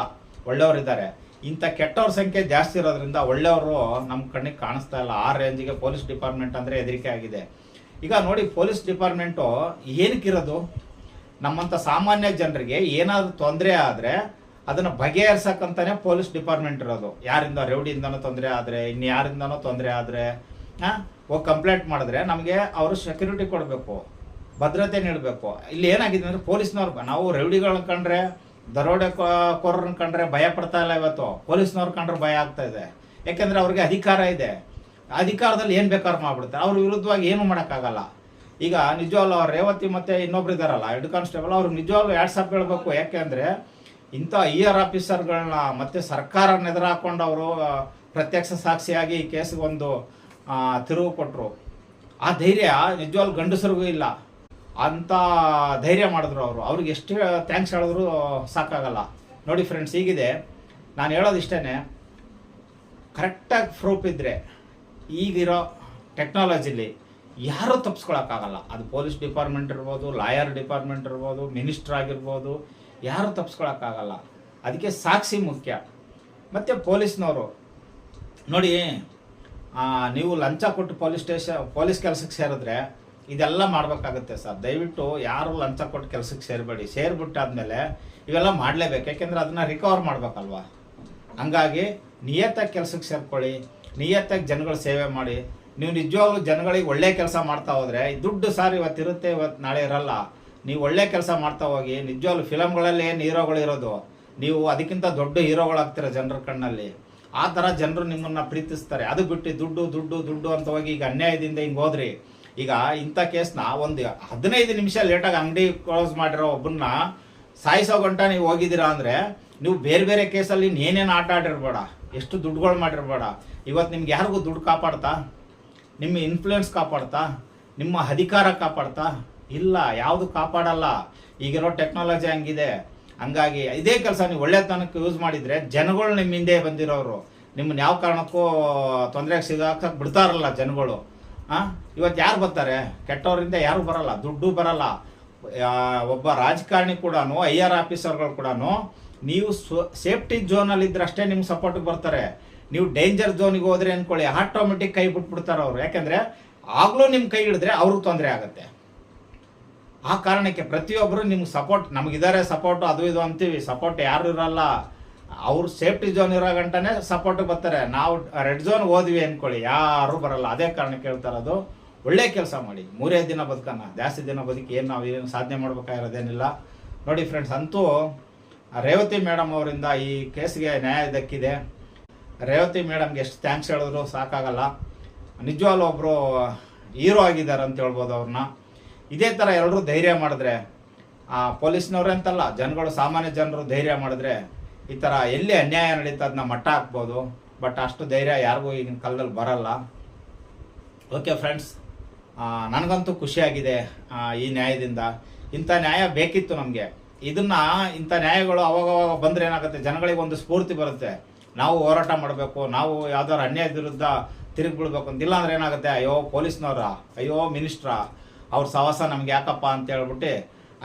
ಒಳ್ಳೆಯವರು ಇದ್ದಾರೆ. ಇಂಥ ಕೆಟ್ಟವ್ರ ಸಂಖ್ಯೆ ಜಾಸ್ತಿ ಇರೋದ್ರಿಂದ ಒಳ್ಳೆಯವರು ನಮ್ಮ ಕಣ್ಣಿಗೆ ಕಾಣಿಸ್ತಾ ಇಲ್ಲ. ಆ ರೇಂಜಿಗೆ ಪೊಲೀಸ್ ಡಿಪಾರ್ಟ್ಮೆಂಟ್ ಅಂದರೆ ಹೆದರಿಕೆ ಆಗಿದೆ. ಈಗ ನೋಡಿ, ಪೊಲೀಸ್ ಡಿಪಾರ್ಟ್ಮೆಂಟು ಏನಕ್ಕಿರೋದು, ನಮ್ಮಂಥ ಸಾಮಾನ್ಯ ಜನರಿಗೆ ಏನಾದರೂ ತೊಂದರೆ ಆದರೆ ಅದನ್ನು ಬಗೆಹರಿಸಕ್ಕಂತಾನೆ ಪೊಲೀಸ್ ಡಿಪಾರ್ಟ್ಮೆಂಟ್ ಇರೋದು. ಯಾರಿಂದ ರೌಡಿಯಿಂದನೂ ತೊಂದರೆ ಆದರೆ, ಇನ್ನು ಯಾರಿಂದನೂ ತೊಂದರೆ ಆದರೆ ಹೋಗಿ ಕಂಪ್ಲೇಂಟ್ ಮಾಡಿದ್ರೆ ನಮಗೆ ಅವರು ಸೆಕ್ಯೂರಿಟಿ ಕೊಡಬೇಕು, ಭದ್ರತೆ ನೀಡಬೇಕು. ಇಲ್ಲಿ ಏನಾಗಿದೆ ಅಂದರೆ ಪೊಲೀಸ್ನವ್ರು, ನಾವು ರೌಡಿಗಳನ್ನ ಕಂಡ್ರೆ, ದರೋಡೆಕೋರನ್ನ ಕಂಡ್ರೆ ಭಯ ಪಡ್ತಾ ಇಲ್ಲ. ಇವತ್ತು ಪೊಲೀಸ್ನವ್ರು ಕಂಡ್ರೆ ಭಯ ಆಗ್ತಾ ಇದೆ. ಯಾಕೆಂದರೆ ಅವ್ರಿಗೆ ಅಧಿಕಾರ ಇದೆ. ಅಧಿಕಾರದಲ್ಲಿ ಏನು ಬೇಕಾದ್ರೂ ಮಾಡ್ಬಿಡ್ತಾರೆ. ಅವ್ರ ವಿರುದ್ಧವಾಗಿ ಏನೂ ಮಾಡೋಕ್ಕಾಗಲ್ಲ. ಈಗ ನಿಜವಾಗ್ಲೂ ಅವ್ರು ರೇವತಿ ಮತ್ತು ಇನ್ನೊಬ್ರು ಇದ್ದಾರಲ್ಲ ಹೆಡ್ ಕಾನ್ಸ್ಟೇಬಲ್, ಅವ್ರಿಗೆ ನಿಜವಾಗ್ಲೂ ಯಾಟ್ಸಪ್ ಹೇಳ್ಬೇಕು. ಯಾಕೆಂದರೆ ಇಂಥ IR ಆಫೀಸರ್ಗಳನ್ನ ಮತ್ತು ಸರ್ಕಾರನ ಎದುರಾಕೊಂಡು ಅವರು ಪ್ರತ್ಯಕ್ಷ ಸಾಕ್ಷಿಯಾಗಿ ಈ ಕೇಸಿಗೆ ಒಂದು ತಿರುವು ಕೊಟ್ಟರು. ಆ ಧೈರ್ಯ ನಿಜವಾಗ್ಲೂ ಗಂಡಸರಿಗೂ ಇಲ್ಲ. ಅಂಥ ಧೈರ್ಯ ಮಾಡಿದ್ರು ಅವರು. ಅವ್ರಿಗೆ ಎಷ್ಟು ಥ್ಯಾಂಕ್ಸ್ ಹೇಳಿದ್ರು ಸಾಕಾಗಲ್ಲ. ನೋಡಿ ಫ್ರೆಂಡ್ಸ್, ಹೀಗಿದೆ. ನಾನು ಹೇಳೋದು ಇಷ್ಟೇ, ಕರೆಕ್ಟಾಗಿ ಪ್ರೂಫ್ ಇದ್ದರೆ ಈಗಿರೋ ಟೆಕ್ನಾಲಜಿಲಿ ಯಾರೂ ತಪ್ಪಿಸ್ಕೊಳಕ್ಕಾಗಲ್ಲ. ಅದು ಪೊಲೀಸ್ ಡಿಪಾರ್ಟ್ಮೆಂಟ್ ಇರ್ಬೋದು, ಲಾಯರ್ ಡಿಪಾರ್ಟ್ಮೆಂಟ್ ಇರ್ಬೋದು, ಮಿನಿಸ್ಟ್ರ್ ಆಗಿರ್ಬೋದು, ಯಾರೂ ತಪ್ಪಿಸ್ಕೊಳಕ್ಕಾಗಲ್ಲ. ಅದಕ್ಕೆ ಸಾಕ್ಷಿ ಮುಖ್ಯ. ಮತ್ತು ಪೊಲೀಸ್ನವರು ನೋಡಿ, ನೀವು ಲಂಚ ಕೊಟ್ಟು ಪೊಲೀಸ್ ಕೆಲಸಕ್ಕೆ ಸೇರಿದ್ರೆ ಇದೆಲ್ಲ ಮಾಡಬೇಕಾಗುತ್ತೆ ಸರ್. ದಯವಿಟ್ಟು ಯಾರು ಲಂಚ ಕೊಟ್ಟು ಕೆಲಸಕ್ಕೆ ಸೇರಬೇಡಿ. ಸೇರಿಬಿಟ್ಟಾದ್ಮೇಲೆ ಇವೆಲ್ಲ ಮಾಡಲೇಬೇಕು. ಯಾಕೆಂದರೆ ಅದನ್ನು ರಿಕವರ್ ಮಾಡಬೇಕಲ್ವ. ಹಂಗಾಗಿ ನಿಯತ್ತಾಗಿ ಕೆಲಸಕ್ಕೆ ಸೇರ್ಕೊಳ್ಳಿ, ನಿಯತ್ತಾಗಿ ಜನಗಳ ಸೇವೆ ಮಾಡಿ. ನೀವು ನಿಜವಾಗ್ಲೂ ಜನಗಳಿಗೆ ಒಳ್ಳೆ ಕೆಲಸ ಮಾಡ್ತಾ ಹೋದರೆ ದುಡ್ಡು ಸಾರ್ ಇವತ್ತಿರುತ್ತೆ, ಇವತ್ತು ನಾಳೆ ಇರಲ್ಲ. ನೀವು ಒಳ್ಳೆ ಕೆಲಸ ಮಾಡ್ತಾ ಹೋಗಿ. ನಿಜವಾಗ್ಲೂ ಫಿಲಮ್ಗಳಲ್ಲಿ ಏನು ಹೀರೋಗಳು ಇರೋದು, ನೀವು ಅದಕ್ಕಿಂತ ದೊಡ್ಡ ಹೀರೋಗಳಾಗ್ತೀರ ಜನರ ಕಣ್ಣಲ್ಲಿ. ಆ ಥರ ಜನರು ನಿಮ್ಮನ್ನು ಪ್ರೀತಿಸ್ತಾರೆ. ಅದು ಬಿಟ್ಟು ದುಡ್ಡು ದುಡ್ಡು ದುಡ್ಡು ಅಂತ ಹೋಗಿ ಈಗ ಅನ್ಯಾಯದಿಂದ ಹಿಂಗೆ ಹೋದ್ರಿ. ಈಗ ಇಂಥ ಕೇಸ್ನ ಒಂದು 15 ನಿಮಿಷ ಲೇಟಾಗಿ ಅಂಗಡಿ ಕ್ಲೋಸ್ ಮಾಡಿರೋ ಒಬ್ಬನ್ನ ಸಾಯಿಸೋ ಗಂಟ ನೀವು ಹೋಗಿದ್ದೀರಾ ಅಂದರೆ ನೀವು ಬೇರೆ ಬೇರೆ ಕೇಸಲ್ಲಿ ಏನೇನು ಆಟ ಆಡಿರ್ಬೇಡ, ಎಷ್ಟು ದುಡ್ಡುಗಳು ಮಾಡಿರ್ಬೇಡ. ಇವತ್ತು ನಿಮ್ಗೆ ಯಾರಿಗೂ ದುಡ್ಡು ಕಾಪಾಡ್ತಾ, ನಿಮ್ಮ ಇನ್ಫ್ಲೂಯೆನ್ಸ್ ಕಾಪಾಡ್ತಾ, ನಿಮ್ಮ ಅಧಿಕಾರ ಕಾಪಾಡ್ತಾ? ಇಲ್ಲ, ಯಾವುದು ಕಾಪಾಡಲ್ಲ. ಈಗಿರೋ ಟೆಕ್ನಾಲಜಿ ಹಂಗಿದೆ. ಹಂಗಾಗಿ ಇದೇ ಕೆಲಸ ನೀವು ಒಳ್ಳೆತನಕ್ಕೆ ಯೂಸ್ ಮಾಡಿದರೆ ಜನಗಳು ನಿಮ್ಮ ಹಿಂದೆ ಬಂದಿರೋರು. ನಿಮ್ಮನ್ನ ಯಾವ ಕಾರಣಕ್ಕೂ ತೊಂದರೆಗೆ ಸಿಗಾಕಕ್ಕೆ ಬಿಡ್ತಾರಲ್ಲ ಜನಗಳು. ಇವತ್ತು ಯಾರು ಬರ್ತಾರೆ? ಕೆಟ್ಟವರಿಂದ ಯಾರು ಬರಲ್ಲ, ದುಡ್ಡು ಬರಲ್ಲ. ಒಬ್ಬ ರಾಜಕಾರಣಿ ಕೂಡ, IR ಆಫೀಸರ್ಗಳು ಕೂಡ, ನೀವು ಸೇಫ್ಟಿ ಝೋನಲ್ಲಿ ಇದ್ರಷ್ಟೇ ನಿಮ್ಗೆ ಸಪೋರ್ಟಿಗೆ ಬರ್ತಾರೆ. ನೀವು ಡೇಂಜರ್ ಝೋನಿಗೆ ಹೋದ್ರೆ ಅಂದ್ಕೊಳ್ಳಿ, ಆಟೋಮೆಟಿಕ್ ಕೈ ಬಿಟ್ಬಿಡ್ತಾರೆ ಅವರು. ಯಾಕೆಂದರೆ ಆಗಲೂ ನಿಮ್ಮ ಕೈ ಹಿಡಿದ್ರೆ ಅವ್ರಿಗೆ ತೊಂದರೆ ಆಗುತ್ತೆ. ಆ ಕಾರಣಕ್ಕೆ ಪ್ರತಿಯೊಬ್ಬರು ನಿಮ್ಗೆ ಸಪೋರ್ಟ್, ನಮಗಿದ್ದಾರೆ ಸಪೋರ್ಟು ಅದು ಇದು ಅಂತೀವಿ, ಸಪೋರ್ಟ್ ಯಾರು ಇರಲ್ಲ. ಅವ್ರು ಸೇಫ್ಟಿ ಝೋನ್ ಇರೋ ಗಂಟನೇ ಸಪೋರ್ಟಿಗೆ ಬರ್ತಾರೆ. ನಾವು ರೆಡ್ ಝೋನ್ಗೆ ಹೋದ್ವಿ ಅಂದ್ಕೊಳ್ಳಿ, ಯಾರು ಬರಲ್ಲ. ಅದೇ ಕಾರಣಕ್ಕೆ ಹೇಳ್ತಾರದು, ಒಳ್ಳೆ ಕೆಲಸ ಮಾಡಿ, 3 ದಿನ ಬದುಕೋಣ, ಜಾಸ್ತಿ ದಿನ ಬದುಕಿ ಏನು ನಾವು ಏನು ಸಾಧನೆ ಮಾಡ್ಬೇಕಾಗಿರೋದೇನಿಲ್ಲ. ನೋಡಿ ಫ್ರೆಂಡ್ಸ್, ಅಂತೂ ರೇವತಿ ಮೇಡಮ್ ಅವರಿಂದ ಈ ಕೇಸ್ಗೆ ನ್ಯಾಯ ದಕ್ಕಿದೆ. ರೇವತಿ ಮೇಡಮ್ಗೆ ಎಷ್ಟು ಥ್ಯಾಂಕ್ಸ್ ಹೇಳಿದ್ರು ಸಾಕಾಗಲ್ಲ. ನಿಜವಾಗ್ಲೂ ಒಬ್ಬರು ಹೀರೋ ಆಗಿದ್ದಾರೆ ಅಂತ ಹೇಳ್ಬೋದು ಅವ್ರನ್ನ. ಇದೇ ಥರ ಎಲ್ಲರೂ ಧೈರ್ಯ ಮಾಡಿದ್ರೆ, ಪೊಲೀಸ್ನವ್ರೆ ಅಂತಲ್ಲ, ಜನಗಳು, ಸಾಮಾನ್ಯ ಜನರು ಧೈರ್ಯ ಮಾಡಿದ್ರೆ ಈ ಥರ ಎಲ್ಲಿ ಅನ್ಯಾಯ ನಡೀತಾ ಅದನ್ನ ಮಟ್ಟ ಹಾಕ್ಬೋದು. ಬಟ್ ಅಷ್ಟು ಧೈರ್ಯ ಯಾರಿಗೂ ಈಗಿನ ಕಾಲದಲ್ಲಿ ಬರಲ್ಲ. ಓಕೆ ಫ್ರೆಂಡ್ಸ್, ನನಗಂತೂ ಖುಷಿಯಾಗಿದೆ ಈ ನ್ಯಾಯದಿಂದ. ಇಂಥ ನ್ಯಾಯ ಬೇಕಿತ್ತು ನಮಗೆ. ಇಂಥ ನ್ಯಾಯಗಳು ಅವಾಗವಾಗ ಬಂದರೆ ಏನಾಗುತ್ತೆ, ಜನಗಳಿಗೆ ಒಂದು ಸ್ಫೂರ್ತಿ ಬರುತ್ತೆ. ನಾವು ಹೋರಾಟ ಮಾಡಬೇಕು, ನಾವು ಯಾವ್ದಾದ್ರು ಅನ್ಯಾಯದ ವಿರುದ್ಧ ತಿರುಗಿ ಬಿಡ್ಬೇಕು ಅಂತಿಲ್ಲ. ಅಂದ್ರೆ ಏನಾಗುತ್ತೆ, ಅಯ್ಯೋ ಪೊಲೀಸ್ನವ್ರ, ಅಯ್ಯೋ ಮಿನಿಸ್ಟ್ರಾ, ಅವ್ರ ಸಹವಾಸ ನಮ್ಗೆ ಯಾಕಪ್ಪ ಅಂತ ಹೇಳ್ಬಿಟ್ಟು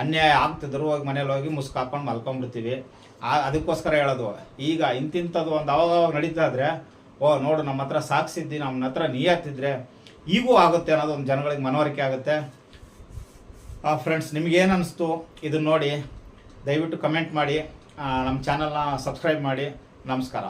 ಅನ್ಯಾಯ ಆಗ್ತಿದ್ರು ಹೋಗಿ ಮನೇಲಿ ಹೋಗಿ ಮುಸ್ಕು ಹಾಕೊಂಡು ಮಲ್ಕೊಂಡ್ಬಿಡ್ತೀವಿ. ಅದಕ್ಕೋಸ್ಕರ ಹೇಳೋದು, ಈಗ ಇಂತಿಂಥದ್ದು ಒಂದು ಅವಾಗ ನಡೀತಾ ಇದ್ರೆ, ನೋಡು ನಮ್ಮ ಹತ್ರ ಸಾಕ್ಷಿದ್ದಿ, ನಮ್ಮ ಹತ್ರ ನಿಯತ್ತಿದ್ರೆ ಈಗೂ ಆಗುತ್ತೆ ಅನ್ನೋದು ಒಂದು ಜನಗಳಿಗೆ ಮನವರಿಕೆ ಆಗುತ್ತೆ. ಫ್ರೆಂಡ್ಸ್, ನಿಮಗೇನು ಅನ್ನಿಸ್ತು ಇದನ್ನು ನೋಡಿ ದಯವಿಟ್ಟು ಕಮೆಂಟ್ ಮಾಡಿ, ನಮ್ಮ ಚಾನಲ್ನ ಸಬ್ಸ್ಕ್ರೈಬ್ ಮಾಡಿ. ನಮಸ್ಕಾರ.